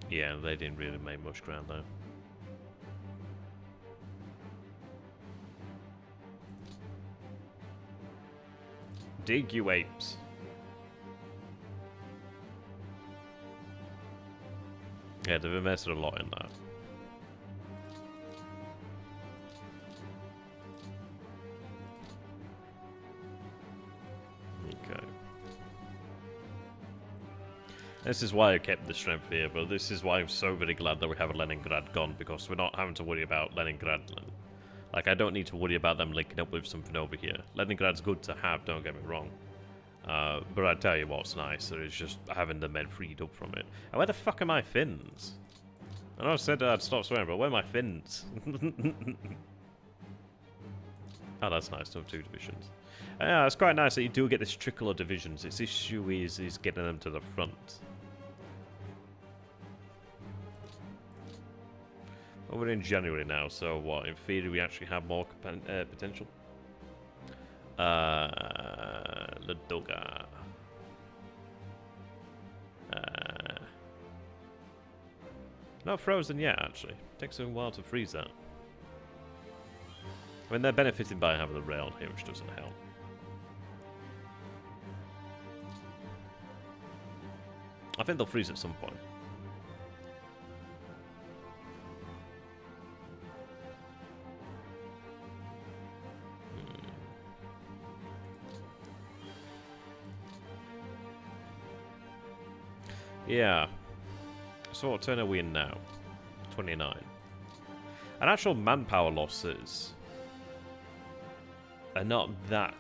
Yeah, they didn't really make much ground though. Dig, you apes. Yeah, they've invested a lot in that. Okay. This is why I kept the strength here, but this is why I'm so very glad that we have Leningrad gone, because we're not having to worry about Leningrad. Like, I don't need to worry about them linking up with something over here. Leningrad's good to have, don't get me wrong. But I tell you what's nicer is just having the men freed up from it. And where the fuck are my fins? I know I said I'd stop swearing, but where are my fins? Oh, that's nice to have 2 divisions. Yeah, it's quite nice that you do get this trickle of divisions. Its issue is getting them to the front. Well, we're in January now, so what? In theory, we actually have more potential. Ladoga. Not frozen yet, actually. Takes a while to freeze that. I mean, they're benefiting by having the rail here, which doesn't help. I think they'll freeze at some point. Yeah. So what turn are we in now? 29. And actual manpower losses are not that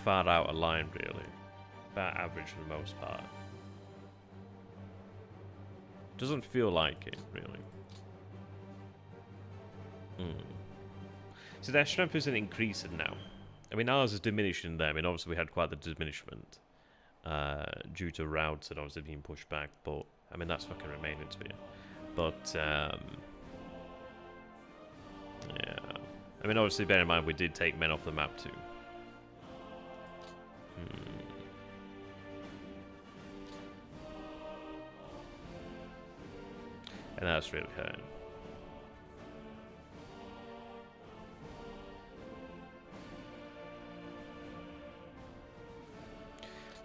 far out of line, really. About average for the most part. Doesn't feel like it, really. So their strength isn't increasing now. I mean, ours is diminishing there. I mean, obviously we had quite the diminishment due to routes and obviously being pushed back, but I mean, that's fucking remaining to be. But yeah. I mean, obviously, bear in mind we did take men off the map too. And that's really hurting.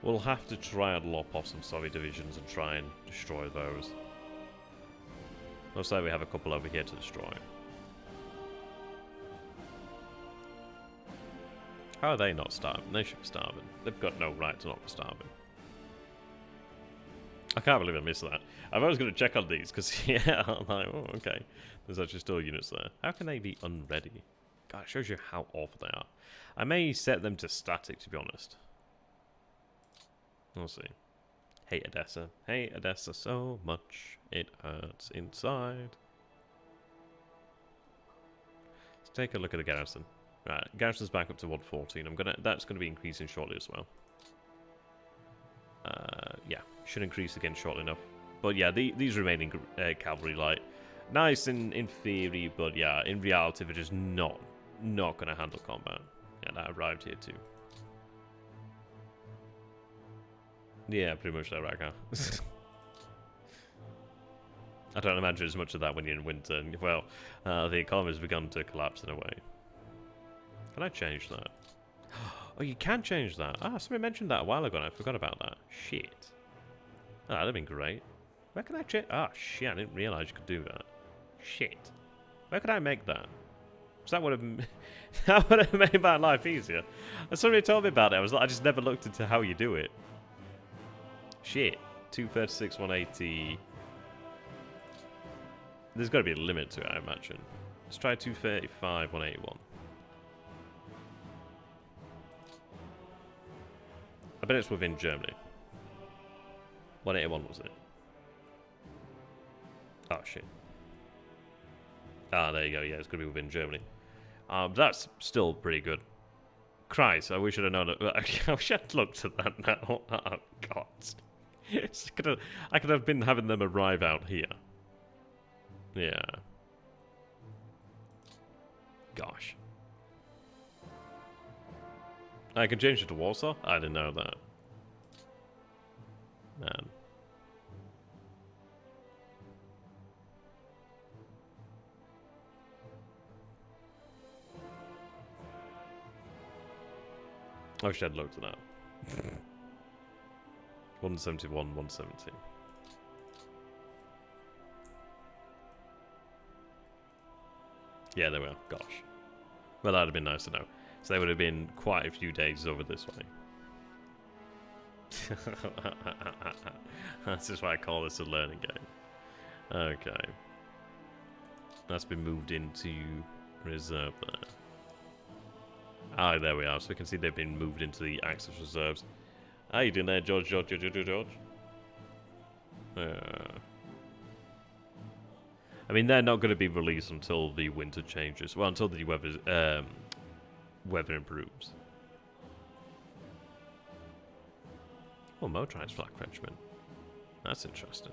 We'll have to try and lop off some Soviet divisions and try and destroy those. Looks like we have a couple over here to destroy. How are they not starving? They should be starving. They've got no right to not be starving. I can't believe I missed that. I was going to check on these, because, yeah, I'm like, oh, okay. There's actually still units there. How can they be unready? God, it shows you how awful they are. I may set them to static, to be honest. We'll see. Hate Odessa. Hate Odessa so much. It hurts inside. Let's take a look at the garrison. Right, garrison's back up to 114. That's gonna be increasing shortly as well. Yeah, should increase again shortly enough. But yeah, these remaining cavalry, like, nice in theory, but yeah, in reality they're just not not going to handle combat. Yeah, that arrived here too. Yeah, pretty much that right now. I don't imagine as much of that when you're in winter. Well, the economy has begun to collapse in a way. Can I change that? Oh, you can change that. Ah, somebody mentioned that a while ago and I forgot about that. Shit. Oh, that'd have been great. Where can I change? Ah, shit, I didn't realise you could do that. Shit. Where could I make that? Because that would have that would have made my life easier. And somebody told me about it. I just never looked into how you do it. Shit. 236, 180. There's got to be a limit to it, I imagine. Let's try 235, 181. I bet it's within Germany. 181 was it? Oh shit. Ah, there you go. Yeah, it's going to be within Germany. That's still pretty good. Christ, I wish I'd have known it. I wish I'd looked at that now. Oh god. I could have been having them arrive out here. Yeah. Gosh. I can change it to Warsaw? I didn't know that. Man. I wish I'd looked at that. 171, 170. Yeah, there we are. Gosh. Well, that'd have been nice to know. So they would have been quite a few days over this way. That's just why I call this a learning game. Okay. That's been moved into reserve there. Ah, there we are. So we can see they've been moved into the Axis reserves. How you doing there, George? I mean, they're not going to be released until the winter changes. Well, until the weather improves. Oh, motorized flak Frenchman. That's interesting.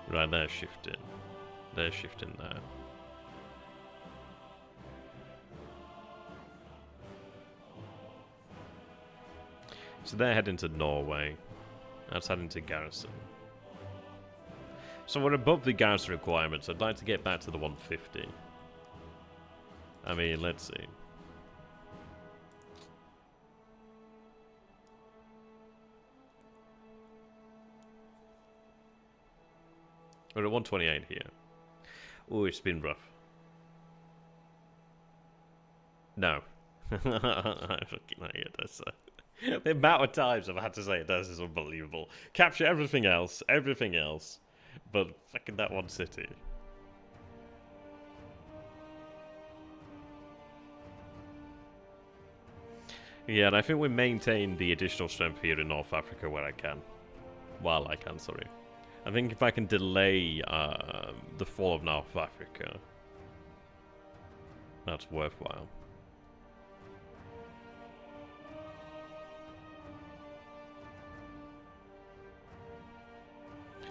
Right, they're shifting. They're shifting there. So they're heading to Norway. That's heading to garrison. So we're above the garrison requirements. I'd like to get back to the 150. I mean, let's see. We're at 128 here. Oh, it's been rough. No. I fucking hate this. The amount of times I've had to say it does is unbelievable. Capture everything else, but fucking that one city. Yeah, and I think we maintain the additional strength here in North Africa where I can. While I can, sorry. I think if I can delay the fall of North Africa, that's worthwhile.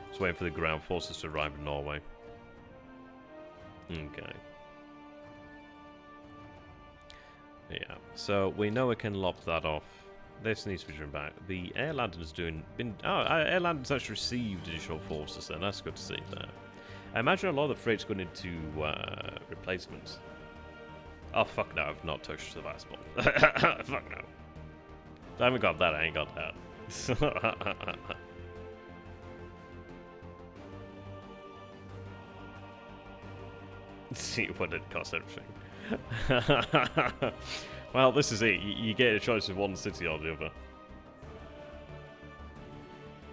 Just waiting for the ground forces to arrive in Norway. Okay. Yeah, so we know we can lop that off. This needs to be driven back. The air landing's air landing's actually received additional forces then. That's good to see there. I imagine a lot of the freight's going into replacements. Oh, fuck no, I've not touched the vast bomb. Fuck no. I haven't got that, I ain't got that. See what it costs everything. Well, this is it. You get a choice of one city or the other.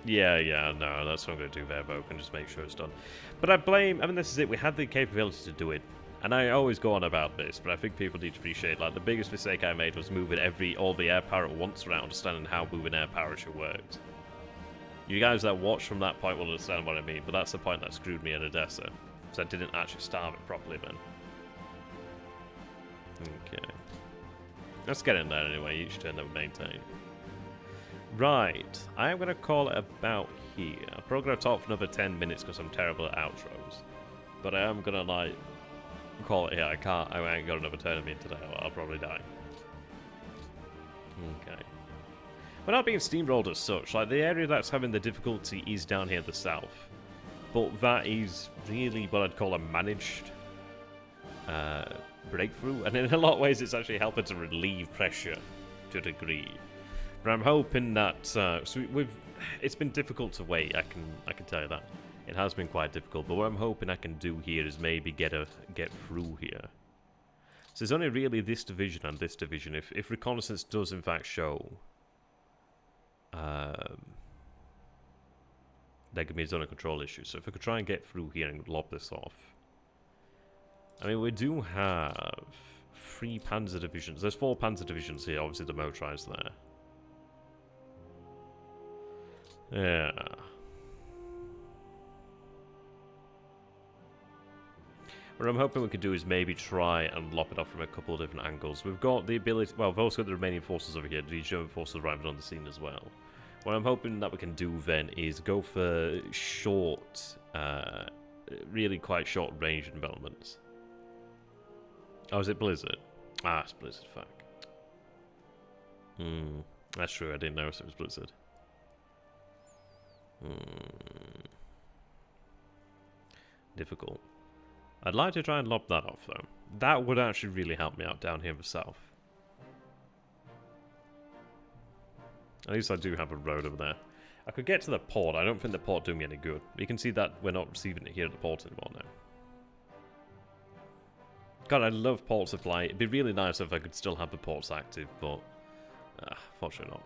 Yeah, no, that's what I'm going to do there, Vogue, and just make sure it's done. But I mean, this is it. We had the capability to do it. And I always go on about this, but I think people need to appreciate, like, the biggest mistake I made was moving all the air power at once without understanding how moving air power actually worked. You guys that watch from that point will understand what I mean, but that's the point that screwed me at Odessa. Because I didn't actually starve it properly then. Okay. Let's get in there anyway, each turn that we maintain. Right, I'm going to call it about here. I'm probably going to talk for another 10 minutes because I'm terrible at outros. But I am going to, like, call it here. I ain't got another turn of me today, I'll probably die. Okay. We're not being steamrolled as such. Like, the area that's having the difficulty is down here in the south. But that is really what I'd call a managed breakthrough. And in a lot of ways, it's actually helping to relieve pressure to a degree. But I'm hoping that it's been difficult to wait. I can tell you that it has been quite difficult. But what I'm hoping I can do here is maybe get through here. So there's only really this division and this division. If reconnaissance does in fact show, that could be zone of control issues. So if we could try and get through here and lob this off. I mean, we do have 3 Panzer divisions. There's 4 Panzer divisions here. Obviously, the motorized there. Yeah. What I'm hoping we could do is maybe try and lop it off from a couple of different angles. We've got the ability... Well, we've also got the remaining forces over here. The German forces arriving on the scene as well. What I'm hoping that we can do then is go for short... really quite short range developments. Oh, is it Blizzard? Ah, it's Blizzard, fuck. That's true, I didn't notice it was Blizzard. Difficult. I'd like to try and lob that off, though. That would actually really help me out down here in the south. At least I do have a road over there. I could get to the port. I don't think the port doing me any good. You can see that we're not receiving it here at the port anymore now. God, I love port supply. It'd be really nice if I could still have the ports active, but... fortunately not.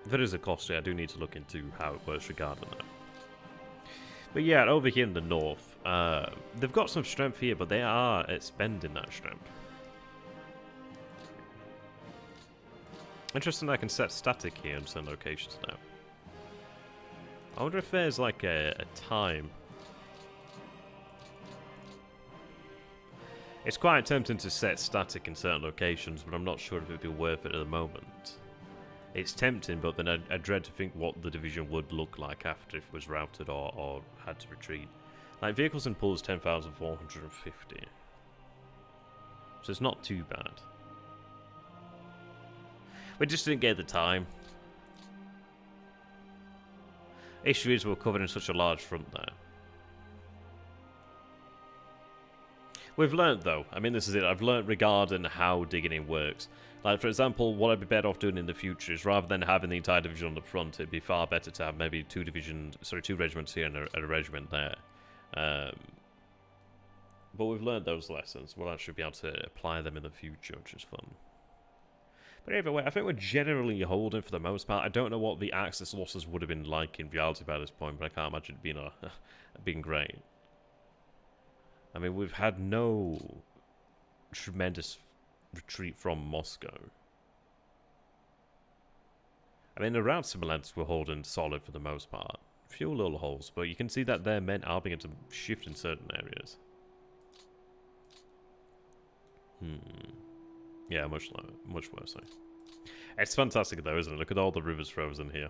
If it is a costly, I do need to look into how it works regarding that. But yeah, over here in the north, they've got some strength here, but they are expending that strength. Interesting, I can set static here in some locations now. I wonder if there's like a time. It's quite tempting to set static in certain locations, but I'm not sure if it would be worth it at the moment. It's tempting, but then I dread to think what the division would look like after if it was routed or had to retreat. Like, vehicles and pulls 10,450. So it's not too bad. We just didn't get the time. Issue is we're covered in such a large front there. We've learnt though, I mean this is it, I've learnt regarding how digging in works. Like for example, what I'd be better off doing in the future is rather than having the entire division on the front, it'd be far better to have maybe 2 regiments here and a regiment there. But we've learnt those lessons, we'll actually be able to apply them in the future, which is fun. But either way, I think we're generally holding for the most part. I don't know what the Axis losses would have been like in reality by this point, but I can't imagine it being, being great. I mean, we've had no tremendous retreat from Moscow. I mean, around Smolensk we're holding solid for the most part. A few little holes, but you can see that their men are beginning to shift in certain areas. Yeah, much worse. It's fantastic though, isn't it? Look at all the rivers frozen here.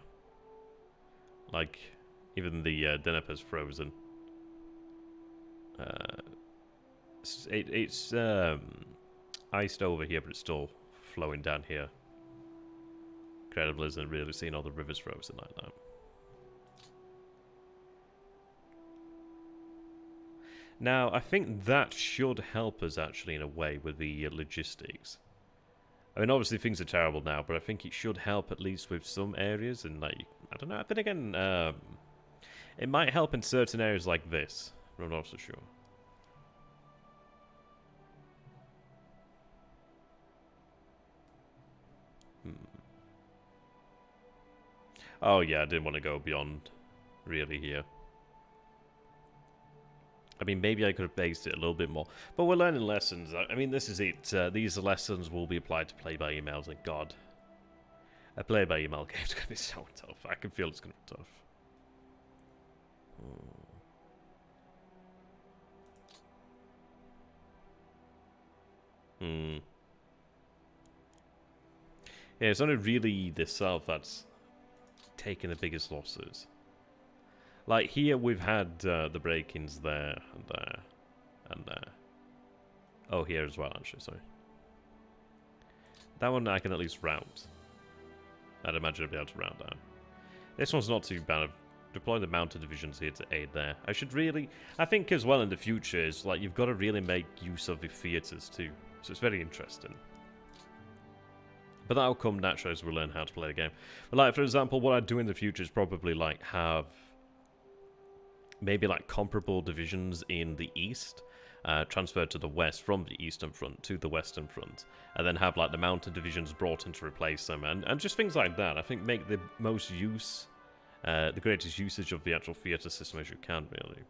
Like, even the Dnieper's frozen. It's iced over here, but it's still flowing down here. Incredible, isn't it? Really seeing all the rivers frozen like that. Now, I think that should help us actually in a way with the logistics. I mean, obviously things are terrible now, but I think it should help at least with some areas. And like, I don't know. Then again, it might help in certain areas like this. But I'm not so sure. Oh yeah, I didn't want to go beyond really here. I mean, maybe I could have based it a little bit more. But we're learning lessons. I mean, this is it. These lessons will be applied to play-by-emails. And God, a play-by-email game is going to be so tough. I can feel it's going to be tough. Hmm. Yeah, it's only really the south that's taken the biggest losses. Like here, we've had the break-ins there and there and there. Oh, here as well, actually. Sorry. That one I can at least route. I'd imagine I'd be able to route down. This one's not too bad. I've deployed the mounted divisions here to aid there. I should really... I think as well in the future is, like, you've got to really make use of the theatres too. So it's very interesting. But that'll come naturally as we learn how to play the game. But, like, for example, what I'd do in the future is probably, like, have... maybe, like, comparable divisions in the east... transferred to the west from the eastern front to the western front, and then have like the mounted divisions brought in to replace them, and just things like that. I think make the most use, the greatest usage of the actual theatre system as you can, really.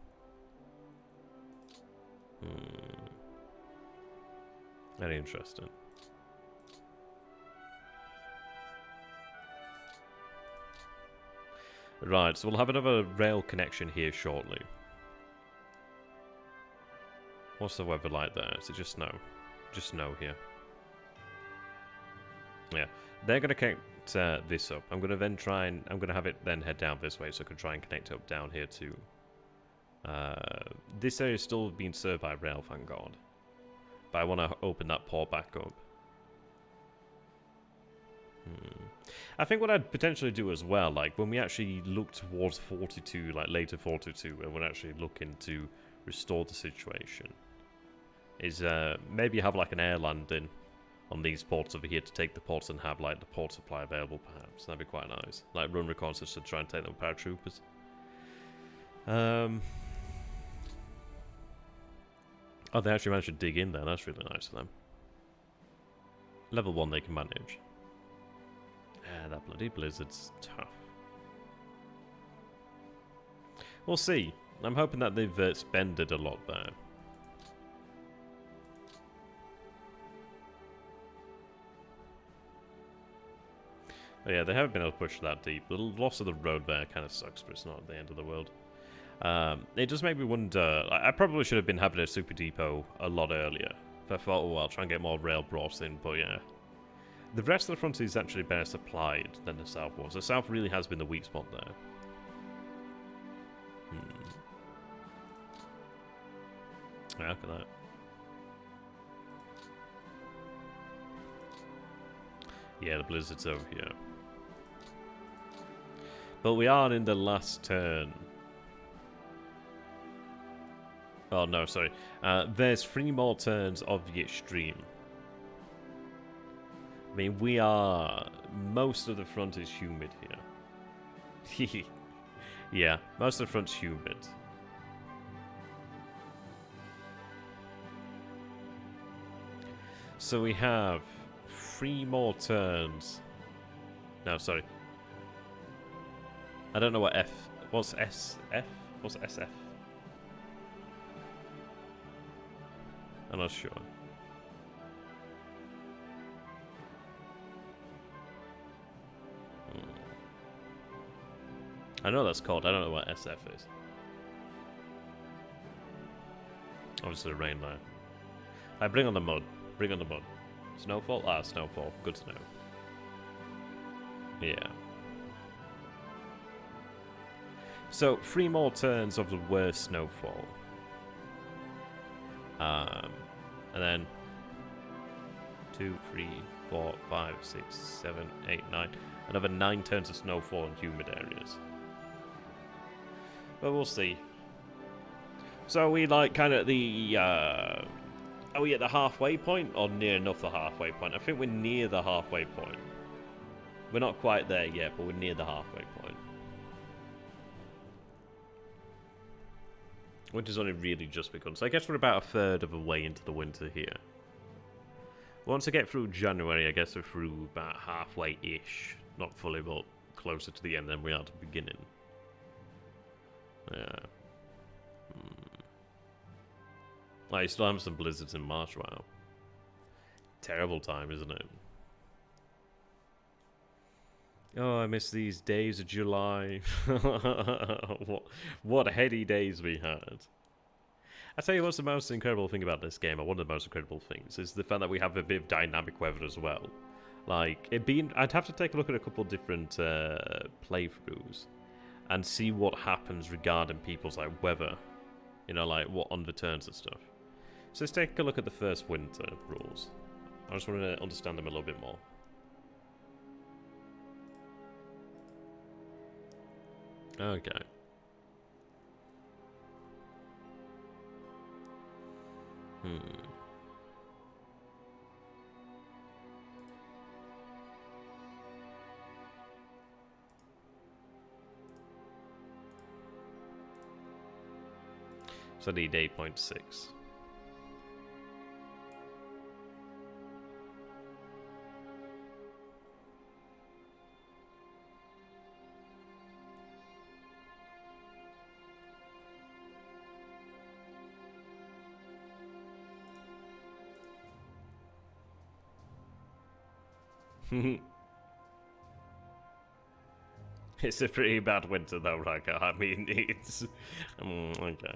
Very interesting. Right, so we'll have another rail connection here shortly. What's the weather like there? Is it just snow? Just snow here. Yeah. They're going to connect this up. I'm going to then try and... I'm going to have it then head down this way so I can try and connect up down here too. This area is still being served by rail, thank God. But I want to open that port back up. I think what I'd potentially do as well, like when we actually look towards 42, like later 42, and we're actually looking to restore the situation, is maybe have like an air landing on these ports over here to take the ports and have like the port supply available, perhaps. That'd be quite nice. Like run reconnaissance to try and take them paratroopers. Oh, they actually managed to dig in there. That's really nice of them. Level 1 they can manage. Yeah, that bloody blizzard's tough. We'll see. I'm hoping that they've spended a lot there. But yeah, they haven't been able to push that deep. The loss of the road there kind of sucks, but it's not the end of the world. It does make me wonder... I probably should have been having a super depot a lot earlier. But I thought, oh well, I'll try and get more rail brought in, but yeah. The rest of the front is actually better supplied than the south was. The south really has been the weak spot there. Yeah, look at that. Yeah, the blizzard's over here. But we are in the last turn. Oh, no, sorry. There's 3 more turns of the extreme. I mean, we are... Most of the front is humid here. Yeah, most of the front's humid. So we have 3 more turns. No, sorry. I don't know what F... What's SF? What's SF? I'm not sure. I know that's called. I don't know what SF is. Obviously, rain there. I bring on the mud. Bring on the mud. Snowfall? Ah, snowfall. Good to know. Yeah. So, 3 more turns of the worst snowfall. And then 2, 3, 4, 5, 6, 7, 8, 9. Another 9 turns of snowfall in humid areas. But we'll see. So we like kind of the are we at the halfway point or near enough the halfway point? I think we're near the halfway point. We're not quite there yet, but we're near the halfway point. Winter's only really just begun, so I guess we're about a third of the way into the winter here. Once I get through January, I guess we're through about halfway-ish. Not fully, but closer to the end than we are to the beginning. Yeah. Oh, you still have some blizzards in March, wow. Terrible time, isn't it? Oh, I miss these days of July. what heady days we had. I tell you what's the most incredible thing about this game, or one of the most incredible things, is the fact that we have a bit of dynamic weather as well. Like, I'd have to take a look at a couple of different playthroughs and see what happens regarding people's like weather. You know, like what underturns and stuff. So let's take a look at the first winter rules. I just want to understand them a little bit more. Okay. So I need 8.6. It's a pretty bad winter though, Raka. I mean, it's... okay.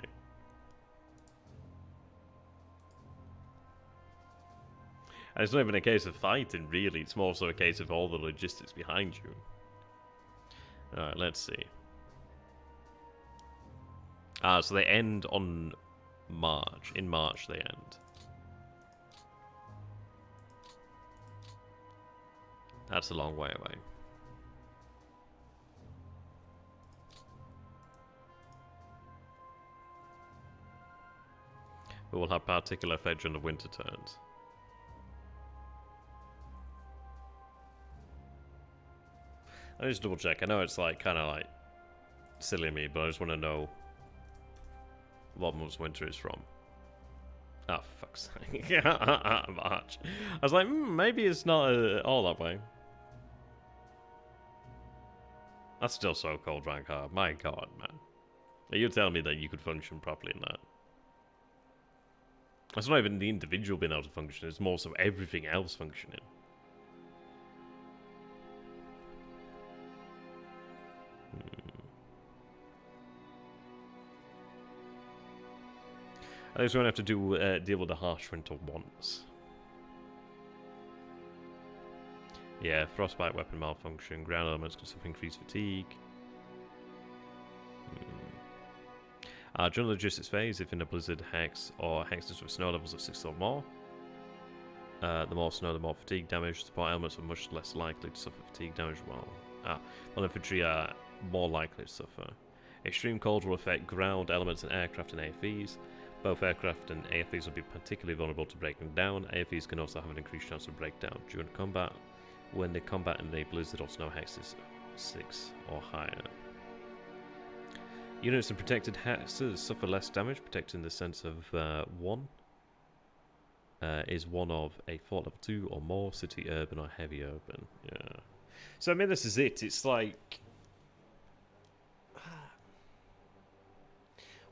And it's not even a case of fighting, really. It's more so a case of all the logistics behind you. Alright, let's see. Ah, so they end on March. In March they end. That's a long way away. But will have particular effect during the winter turns. I just double check. I know it's like kind of like silly of me, but I just want to know what month's winter is from. Ah, oh, fuck's sake. March. I was like, maybe it's not all that way. That's still so cold, Rankar. My god, man. You're telling me that you could function properly in that. It's not even the individual being able to function, it's more so everything else functioning. I think we're going to have to deal with the harsh winter once. Yeah, frostbite, weapon malfunction, ground elements can suffer increased fatigue. During the logistics phase, if in a blizzard, hex, or hexes with snow levels of 6 or more, the more snow, the more fatigue damage. Support elements are much less likely to suffer fatigue damage. Well, infantry are more likely to suffer. Extreme cold will affect ground elements and aircraft and AFEs. Both aircraft and AFEs will be particularly vulnerable to breaking down. AFEs can also have an increased chance of breakdown during combat when the combat in a blizzard or snow hex is 6 or higher. Units in protected hexes suffer less damage. Protected in the sense of 1 is one of a fort level 2 or more, city, urban, or heavy urban. Yeah. So I mean, this is it. It's like,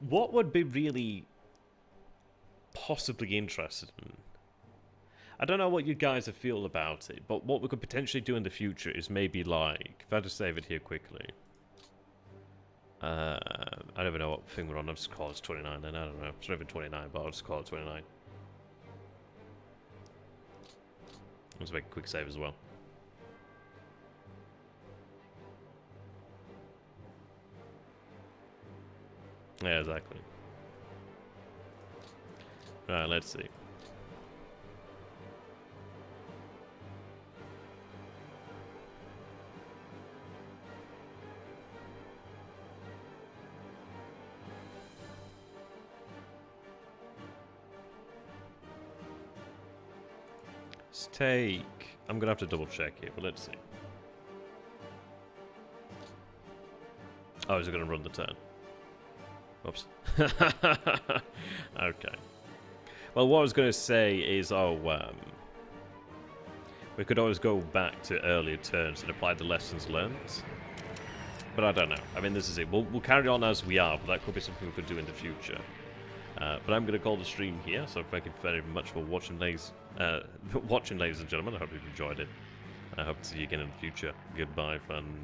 what would be really possibly interested in? I don't know what you guys feel about it, but what we could potentially do in the future is maybe like, if I just save it here quickly. I don't even know what thing we're on. I'll just call it 29 then. I don't know. It's not even 29, but I'll just call it 29. Let's make a quick save as well. Yeah, exactly. Right, let's see. Let's take... I'm going to have to double check here, but let's see. Oh, is it going to run the turn? Oops. Okay. Well, what I was going to say is, we could always go back to earlier turns and apply the lessons learned. But I don't know. I mean, this is it. We'll carry on as we are, but that could be something we could do in the future. But I'm going to call the stream here, so thank you very much for watching, ladies and gentlemen. I hope you've enjoyed it. I hope to see you again in the future. Goodbye for now.